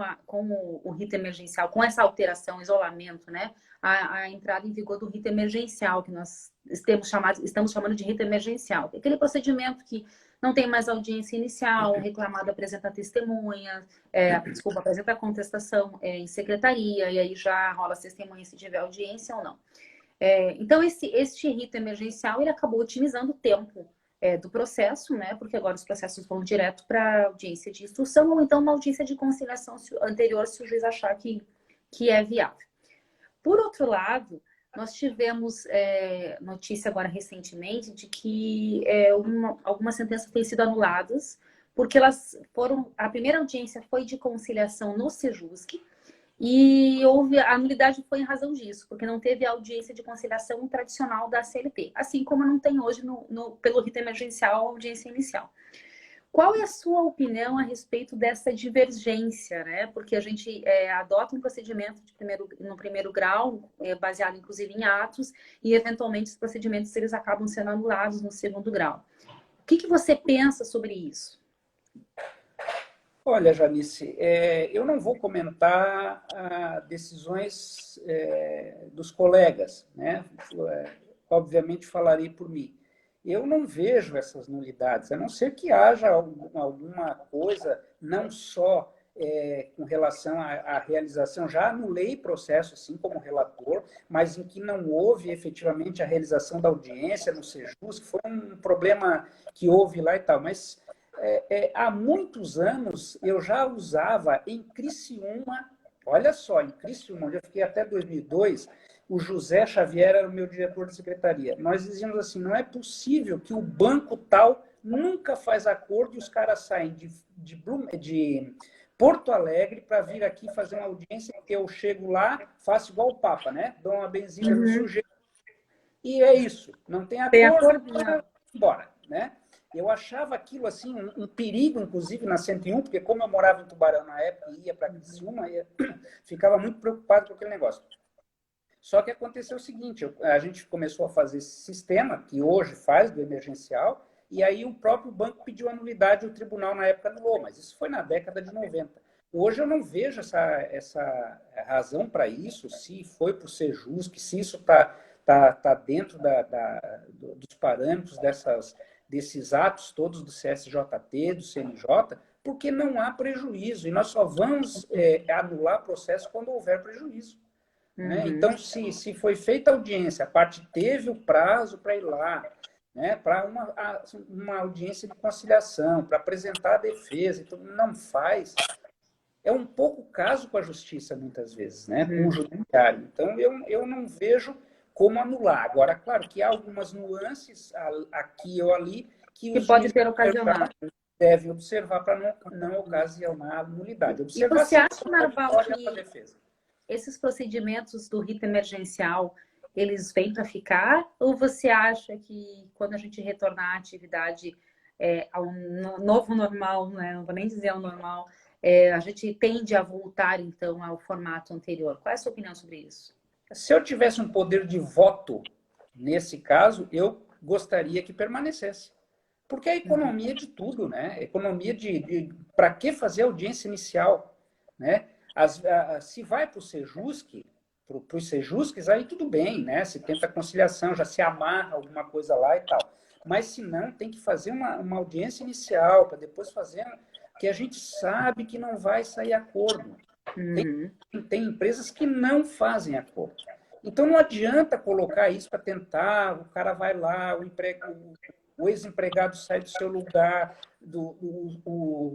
o rito emergencial, com essa alteração, isolamento, né? A entrada em vigor do rito emergencial, que nós estamos chamando de rito emergencial. Aquele procedimento que não tem mais audiência inicial, o reclamado apresenta testemunha, apresenta a contestação em secretaria, e aí já rola as testemunhas se tiver audiência ou não. Então, este rito emergencial, ele acabou otimizando o tempo do processo, né? Porque agora os processos vão direto para audiência de instrução ou então uma audiência de conciliação anterior, se o juiz achar que é viável. Por outro lado, nós tivemos notícia agora recentemente de que algumas sentenças têm sido anuladas porque a primeira audiência foi de conciliação no Sejusc, e a nulidade foi em razão disso, porque não teve a audiência de conciliação tradicional da CLT, assim como não tem hoje pelo rito emergencial a audiência inicial. Qual é a sua opinião a respeito dessa divergência, né? Porque a gente adota um procedimento no primeiro grau, baseado inclusive em atos, e eventualmente os procedimentos eles acabam sendo anulados no segundo grau. O que você pensa sobre isso? Olha, Janice, eu não vou comentar decisões dos colegas, né? Obviamente falarei por mim. Eu não vejo essas nulidades, a não ser que haja alguma coisa, não só com relação à realização, já anulei processo, assim como relator, mas em que não houve efetivamente a realização da audiência no Sejusc, que foi um problema que houve lá e tal, mas... há muitos anos eu já usava em Criciúma, olha só, em Criciúma, onde eu fiquei até 2002, o José Xavier era o meu diretor de secretaria. Nós dizíamos assim, não é possível que o banco tal nunca faz acordo e os caras saem de Porto Alegre para vir aqui fazer uma audiência, que eu chego lá, faço igual o Papa, né? Dou uma benzinha no sujeito e é isso. Não tem acordo, embora, né? Eu achava aquilo assim um perigo, inclusive, na 101, porque como eu morava em Tubarão na época e ia para Criciúma, ficava muito preocupado com aquele negócio. Só que aconteceu o seguinte, a gente começou a fazer esse sistema, que hoje faz, do emergencial, e aí o próprio banco pediu a nulidade, o tribunal na época anulou, mas isso foi na década de 90. Hoje eu não vejo essa razão para isso, se foi por ser justo, se isso tá dentro dos parâmetros desses atos todos do CSJT, do CNJ, porque não há prejuízo. E nós só vamos anular processo quando houver prejuízo. Né? Então, se foi feita a audiência, a parte teve o prazo para ir lá, né? Para uma audiência de conciliação, para apresentar a defesa, então não faz. É um pouco caso com a justiça, muitas vezes, né? Com o judiciário. Então, eu não vejo como anular. Agora, claro que há algumas nuances aqui ou ali que pode ter ocasionado. Deve observar para não ocasionar nulidade. Observar e você acha, Narbal, que esses procedimentos do rito emergencial, eles vêm para ficar? Ou você acha que quando a gente retornar à atividade, ao novo normal, né? Não vou nem dizer ao normal, a gente tende a voltar, então, ao formato anterior? Qual é a sua opinião sobre isso? Se eu tivesse um poder de voto, nesse caso, eu gostaria que permanecesse. Porque a economia de tudo, né? A economia para que fazer audiência inicial, né? Se vai para o Sejusc, para os Sejusques, aí tudo bem, né? Se tenta conciliação, já se amarra alguma coisa lá e tal. Mas se não, tem que fazer uma audiência inicial, para depois fazer, que a gente sabe que não vai sair acordo. Tem empresas que não fazem acordo. Então não adianta colocar isso para tentar, o cara vai lá, o ex-empregado sai do seu lugar,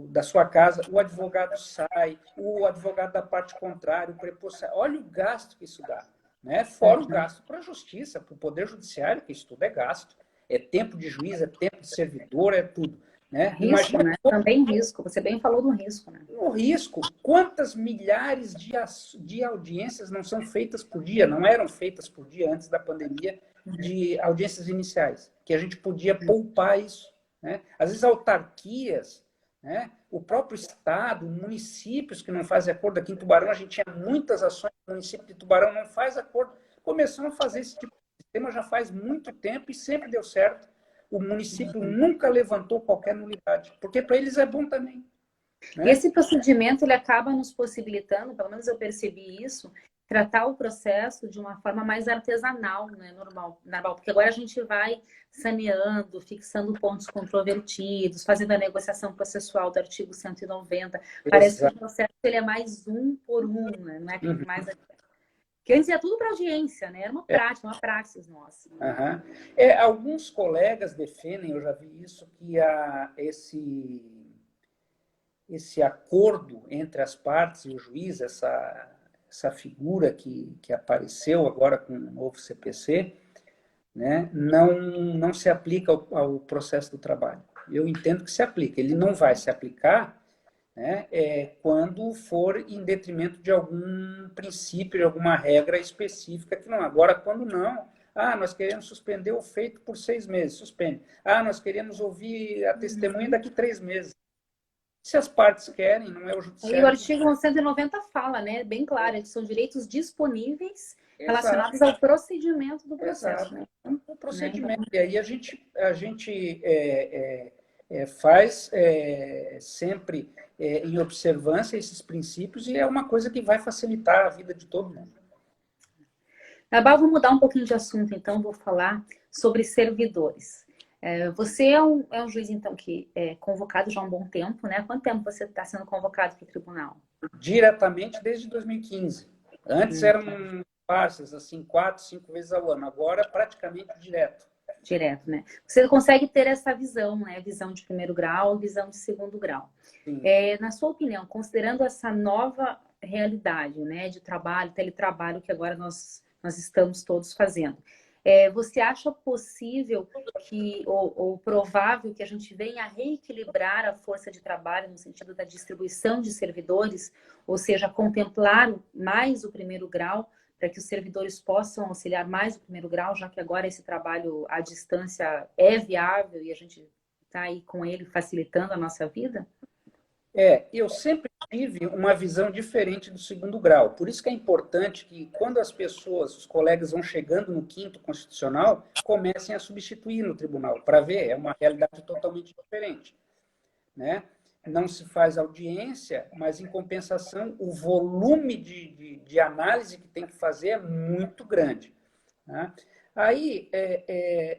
da sua casa, o advogado sai, o advogado da parte contrária, o preposto sai. Olha o gasto que isso dá. Né? Fora o gasto para a justiça, para o Poder Judiciário, que isso tudo é gasto. É tempo de juiz, é tempo de servidor, é tudo. Né? Risco, imagina, né? Também risco. Você bem falou do risco, né? O risco. Quantas milhares de audiências não são feitas por dia, não eram feitas por dia antes da pandemia, de audiências iniciais, que a gente podia poupar isso. Né? Às vezes, autarquias, né? O próprio Estado, municípios que não fazem acordo. Aqui em Tubarão, a gente tinha muitas ações, o município de Tubarão não faz acordo. Começamos a fazer esse tipo de sistema já faz muito tempo e sempre deu certo. O município nunca levantou qualquer nulidade, porque para eles é bom também. Né? Esse procedimento ele acaba nos possibilitando, pelo menos eu percebi isso, tratar o processo de uma forma mais artesanal, né? Normal, porque agora a gente vai saneando, fixando pontos controvertidos, fazendo a negociação processual do artigo 190. Parece que o processo ele é mais um por um, né? Não é mais... Porque antes ia tudo para audiência, né? Era uma prática, uma praxis nossa. Alguns colegas defendem, eu já vi isso, que esse acordo entre as partes e o juiz, essa figura que apareceu agora com o novo CPC, né, não se aplica ao processo do trabalho. Eu entendo que se aplica. Ele não vai se aplicar, né, quando for em detrimento de algum princípio, de alguma regra específica que não. Agora, quando não, nós queremos suspender o feito por 6 meses, suspende. Nós queremos ouvir a testemunha daqui 3 meses. Se as partes querem, não é o judiciário. E o artigo 190 fala, né, bem claro, que são direitos disponíveis relacionados ao procedimento do processo. Né? O procedimento. Né? E aí a gente faz sempre em observância esses princípios e é uma coisa que vai facilitar a vida de todo mundo. Narbal, vou mudar um pouquinho de assunto, então vou falar sobre servidores. Você é um juiz, então, que é convocado já há um bom tempo, né? Há quanto tempo você está sendo convocado para o tribunal? Diretamente desde 2015. Antes eram partes, assim, 4, 5 vezes ao ano. Agora, praticamente direto. Direto, né? Você consegue ter essa visão, né? Visão de primeiro grau, visão de segundo grau. Na sua opinião, considerando essa nova realidade, né? De trabalho, teletrabalho, que agora nós estamos todos fazendo. Você acha possível ou provável que a gente venha a reequilibrar a força de trabalho no sentido da distribuição de servidores, ou seja, contemplar mais o primeiro grau, para que os servidores possam auxiliar mais o primeiro grau, já que agora esse trabalho à distância é viável e a gente está aí com ele facilitando a nossa vida? Eu sempre tive uma visão diferente do segundo grau. Por isso que é importante que, quando as pessoas, os colegas vão chegando no 5º constitucional, comecem a substituir no tribunal, para ver, é uma realidade totalmente diferente. Né? Não se faz audiência, mas, em compensação, o volume de análise que tem que fazer é muito grande. Né? Aí,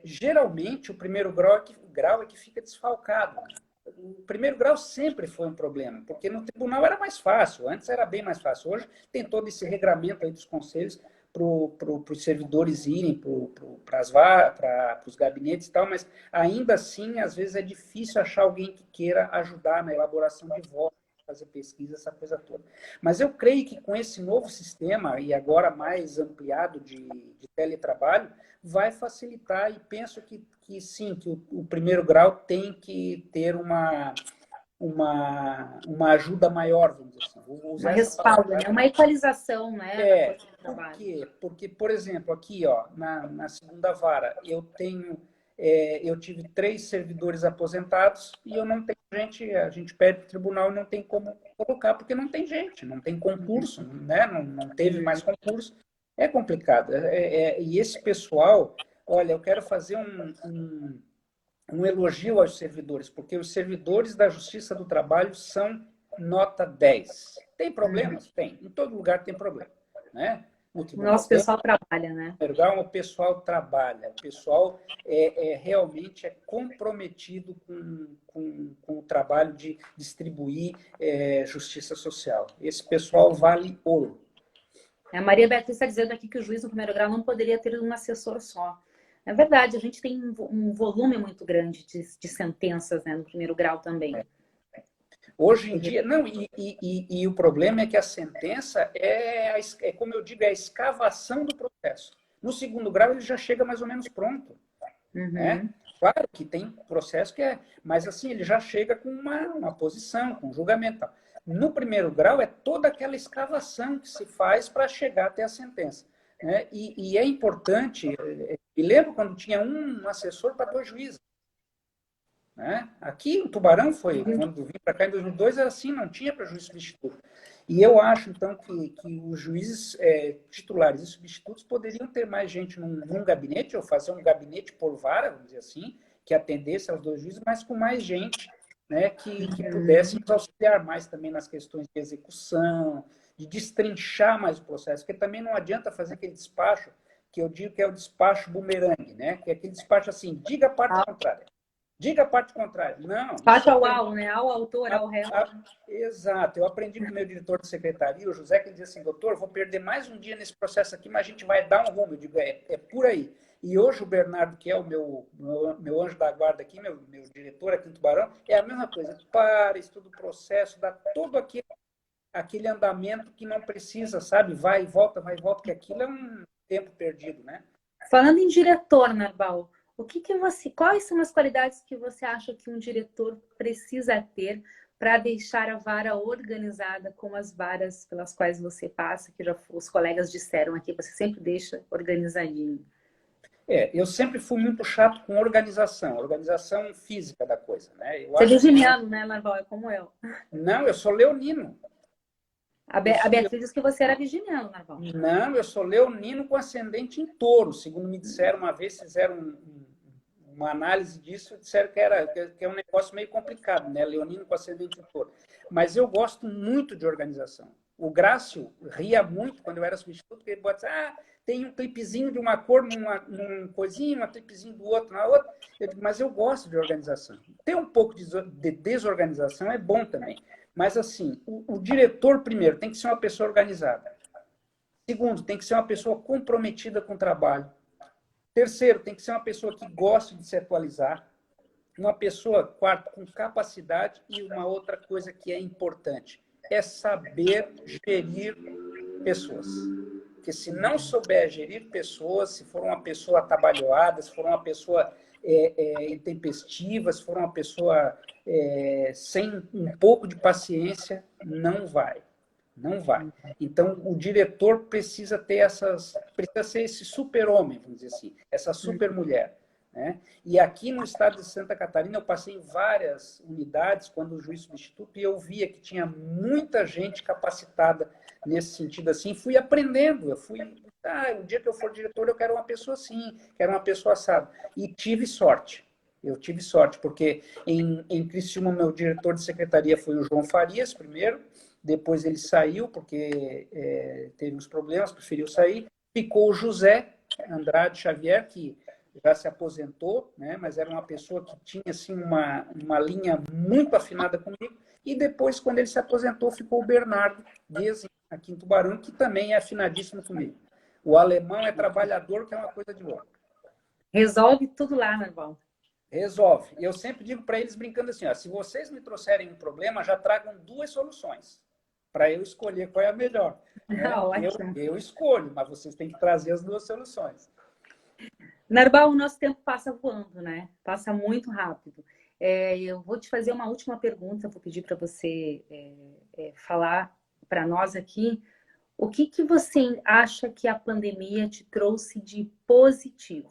geralmente, o primeiro grau é que fica desfalcado. O primeiro grau sempre foi um problema, porque no tribunal era mais fácil, antes era bem mais fácil. Hoje tem todo esse regramento aí dos conselhos para os servidores irem para os gabinetes e tal, mas ainda assim, às vezes é difícil achar alguém que queira ajudar na elaboração de votos, fazer pesquisa, essa coisa toda. Mas eu creio que com esse novo sistema, e agora mais ampliado de teletrabalho, vai facilitar, e penso que sim, que o primeiro grau tem que ter uma ajuda maior, vamos dizer assim. Uma respaldo, né? Uma equalização, né? trabalho. Por quê? Porque, por exemplo, aqui ó, na segunda vara, eu tive 3 servidores aposentados e eu não tenho gente, a gente pede para o tribunal e não tem como colocar, porque não tem gente, não tem concurso, né? Não teve mais concurso. É complicado. E esse pessoal, olha, eu quero fazer um elogio aos servidores, porque os servidores da Justiça do Trabalho são nota 10. Tem problemas? Tem. Em todo lugar tem problema, né? No O Tribunal nosso tem, pessoal trabalha, né? o pessoal trabalha, o pessoal realmente é comprometido com o trabalho de distribuir justiça social. Esse pessoal vale ouro. A Maria Beatriz está dizendo aqui que o juiz no primeiro grau não poderia ter um assessor só. É verdade, a gente tem um volume muito grande de sentenças, né, no primeiro grau também. Hoje em dia, não, e o problema é que a sentença como eu digo, é a escavação do processo. No segundo grau, ele já chega mais ou menos pronto. Né? Claro que tem processo que mas assim, ele já chega com uma posição, com um julgamento. Tal. No primeiro grau, é toda aquela escavação que se faz para chegar até a sentença. Né? E é importante, me lembro quando tinha um assessor para 2 juízes. Né? Aqui, o Tubarão foi, quando vim para cá em 2002, era assim, não tinha para juiz substituto. E eu acho, então, que os juízes titulares e substitutos poderiam ter mais gente num gabinete, ou fazer um gabinete por vara, vamos dizer assim, que atendesse aos 2 juízes, mas com mais gente, né, que pudesse nos auxiliar mais também nas questões de execução, de destrinchar mais o processo, porque também não adianta fazer aquele despacho, que eu digo que é o despacho bumerangue, né, que é aquele despacho assim, diga a parte contrária. Diga a parte contrária. Não. Despacho ao, né? Ao autor, ao réu. Exato. Eu aprendi com o meu diretor de secretaria, o José, que ele dizia assim, doutor, vou perder mais um dia nesse processo aqui, mas a gente vai dar um rumo. Eu digo, é por aí. E hoje o Bernardo, que é o meu anjo da guarda aqui, meu diretor aqui em Tubarão, é a mesma coisa. Para, estuda o processo, dá todo aquele andamento que não precisa, sabe? Vai e volta, que aquilo é um tempo perdido, né? Falando em diretor, Narbal, quais são as qualidades que você acha que um diretor precisa ter para deixar a vara organizada como as varas pelas quais você passa, que já os colegas disseram aqui, você sempre deixa organizadinho? Eu sempre fui muito chato com organização física da coisa, né? Você é virginiano, né, Narbal? É como eu. Não, eu sou leonino. A Beatriz disse que você era virginiano, Narbal. Não, eu sou leonino com ascendente em touro. Segundo me disseram uma vez, fizeram uma análise disso, disseram que é um negócio meio complicado, né? Leonino com ascendente em touro. Mas eu gosto muito de organização. O Grácio ria muito quando eu era substituto, porque ele bota assim, tem um clipezinho de uma cor num coisinho, um clipezinho do outro na outra. Eu digo, mas eu gosto de organização. Ter um pouco de desorganização é bom também. Mas, assim, o diretor, primeiro, tem que ser uma pessoa organizada. Segundo, tem que ser uma pessoa comprometida com o trabalho. Terceiro, tem que ser uma pessoa que goste de se atualizar. Uma pessoa, quarto, com capacidade. E uma outra coisa que é importante, é saber gerir pessoas. Porque se não souber gerir pessoas, se for uma pessoa atabalhoada, se for uma pessoa intempestiva, se for uma pessoa sem um pouco de paciência, não vai. Não vai. Então, o diretor precisa precisa ser esse super-homem, vamos dizer assim, essa super-mulher. Né? E aqui no estado de Santa Catarina, eu passei em várias unidades, quando o juiz substituto, e eu via que tinha muita gente capacitada nesse sentido assim, fui aprendendo, o dia que eu for diretor, eu quero uma pessoa assim, quero uma pessoa assada. E tive sorte. Eu tive sorte, porque em Criciúma, meu diretor de secretaria foi o João Farias, primeiro, depois ele saiu, porque teve uns problemas, preferiu sair. Ficou o José Andrade Xavier, que já se aposentou, né? Mas era uma pessoa que tinha assim, uma linha muito afinada comigo. E depois, quando ele se aposentou, ficou o Bernardo Guez, aqui em Tubarão, que também é afinadíssimo comigo. O alemão é trabalhador, que é uma coisa de louco. Resolve tudo lá, Narbal. Resolve. E eu sempre digo para eles, brincando assim, se vocês me trouxerem um problema, já tragam 2 soluções, para eu escolher qual é a melhor. Né? Eu escolho, mas vocês têm que trazer as 2 soluções. Narbal, o nosso tempo passa voando, né? Passa muito rápido. Eu vou te fazer uma última pergunta, vou pedir para você falar para nós aqui O que que você acha que a pandemia te trouxe de positivo?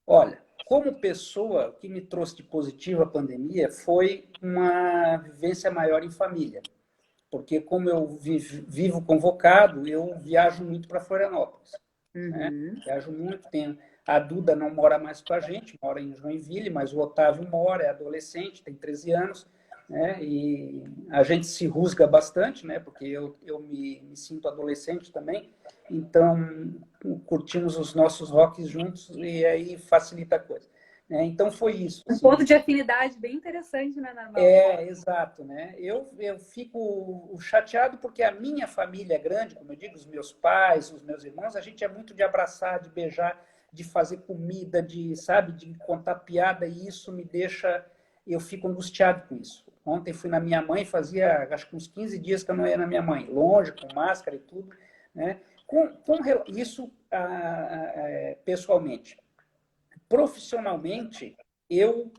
Olha, como pessoa, o que me trouxe de positivo a pandemia foi uma vivência maior em família. Porque como eu vivo convocado, eu viajo muito para Florianópolis, né? Uhum. Viajo muito, tenho... A Duda não mora mais com a gente, mora em Joinville, mas o Otávio mora, é adolescente, tem 13 anos, né? E a gente se rusga bastante, né? Porque eu me sinto adolescente também, então curtimos os nossos rocks juntos e aí facilita a coisa, né? Então foi isso, Um assim. ponto de afinidade bem interessante, né, Normal? Exato, né? Eu fico chateado porque a minha família é grande, como eu digo, os meus pais, os meus irmãos, a gente é muito de abraçar, de beijar, de fazer comida, de, sabe, de contar piada, e isso me deixa, eu fico angustiado com isso. Ontem fui na minha mãe, fazia acho que uns 15 dias que eu não ia na minha mãe, longe, com máscara e tudo, né? Com isso, pessoalmente. Profissionalmente, eu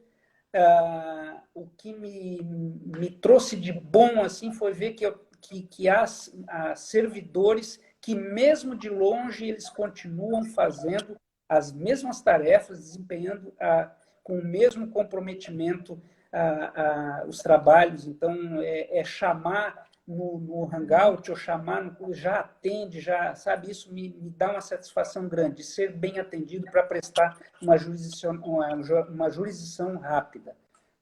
o que me trouxe de bom assim foi ver que há servidores que, mesmo de longe, eles continuam fazendo as mesmas tarefas, desempenhando com o mesmo comprometimento os trabalhos. Então, chamar no Hangout ou chamar no já atende, já sabe, isso me dá uma satisfação grande de ser bem atendido para prestar uma jurisdição rápida,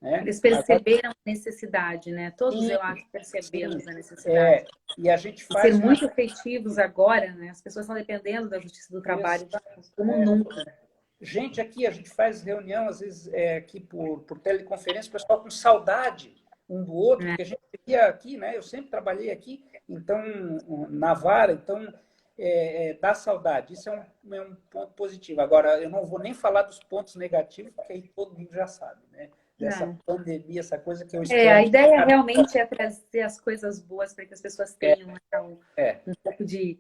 né? Eles Agora, perceberam a necessidade, né? Todos, sim, eu acho, percebemos sim, a necessidade. e a gente E ser faz uma... muito efetivos agora, né? As pessoas estão dependendo da Justiça do Trabalho Exato. como nunca. Gente, aqui a gente faz reunião, às vezes, aqui por teleconferência, o pessoal com saudade um do outro, Né? porque a gente via aqui, né? Eu sempre trabalhei aqui, então, na vara, então, dá saudade. Isso é um ponto positivo. Agora, eu não vou nem falar dos pontos negativos, porque aí todo mundo já sabe, né? Dessa Não. pandemia, essa coisa que eu A espero que... ideia realmente é trazer as coisas boas para que as pessoas É, tenham é, um pouco de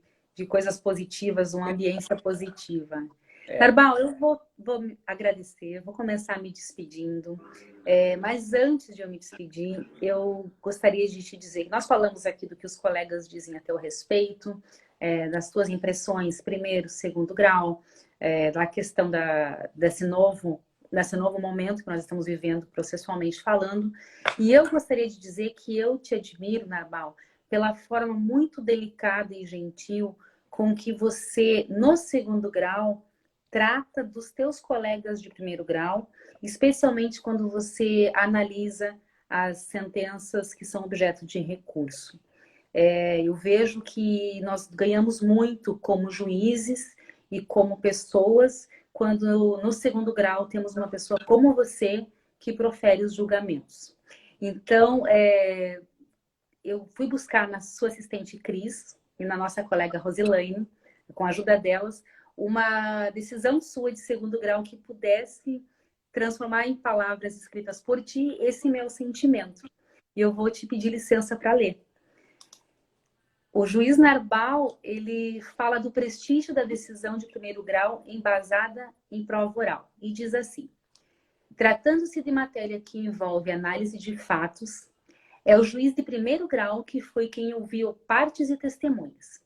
coisas positivas, uma ambiência positiva. é. Narbal, eu vou me agradecer, vou começar me despedindo, mas antes de eu me despedir, eu gostaria de te dizer, nós falamos aqui do que os colegas dizem a teu respeito, das tuas impressões, primeiro, segundo grau, da questão desse novo momento que nós estamos vivendo processualmente falando, e eu gostaria de dizer que eu te admiro, Narbal, pela forma muito delicada e gentil com que você, no segundo grau, trata dos teus colegas de primeiro grau, especialmente quando você analisa as sentenças que são objeto de recurso. Eu vejo que nós ganhamos muito como juízes e como pessoas quando no segundo grau temos uma pessoa como você que profere os julgamentos. Então, eu fui buscar na sua assistente Cris e na nossa colega Rosilaine, com a ajuda delas, uma decisão sua de segundo grau que pudesse transformar em palavras escritas por ti esse meu sentimento. E eu vou te pedir licença para ler. O juiz Narbal, ele fala do prestígio da decisão de primeiro grau embasada em prova oral. E diz assim: tratando-se de matéria que envolve análise de fatos, é o juiz de primeiro grau que foi quem ouviu partes e testemunhas,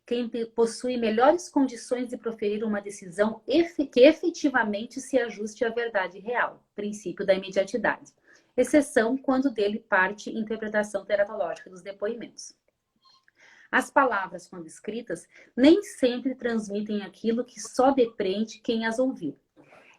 quem possui melhores condições de proferir uma decisão que efetivamente se ajuste à verdade real, princípio da imediatidade, exceção quando dele parte interpretação teratológica dos depoimentos. As palavras, quando escritas, nem sempre transmitem aquilo que só depreende quem as ouviu.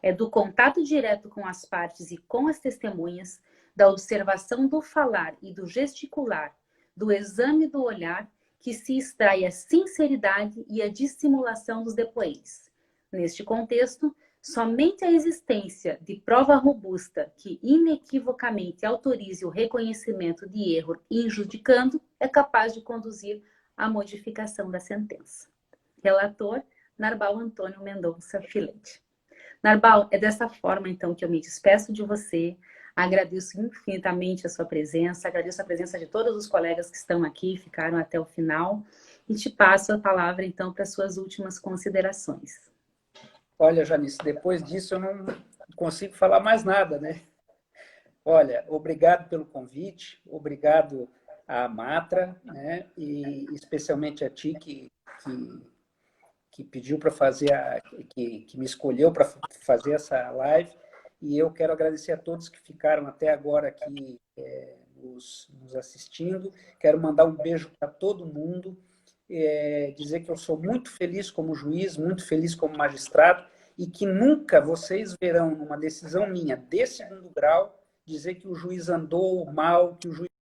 É do contato direto com as partes e com as testemunhas, da observação do falar e do gesticular, do exame do olhar, que se extrai a sinceridade e a dissimulação dos depoentes. Neste contexto, somente a existência de prova robusta que inequivocamente autorize o reconhecimento de erro injudicando é capaz de conduzir à modificação da sentença. Relator, Narbal Antônio Mendonça Filete. Narbal, é dessa forma, então, que eu me despeço de você. Agradeço infinitamente a sua presença, agradeço a presença de todos os colegas que estão aqui, ficaram até o final, e te passo a palavra, então, para as suas últimas considerações. Olha, Janice, depois disso eu não consigo falar mais nada, né? Olha, obrigado pelo convite, obrigado a Matra, né? E especialmente a ti que pediu para fazer, que me escolheu para fazer essa live. E eu quero agradecer a todos que ficaram até agora aqui nos assistindo. Quero mandar um beijo para todo mundo, dizer que eu sou muito feliz como juiz, muito feliz como magistrado, e que nunca vocês verão, numa decisão minha de segundo grau, dizer que o juiz andou mal, que o juiz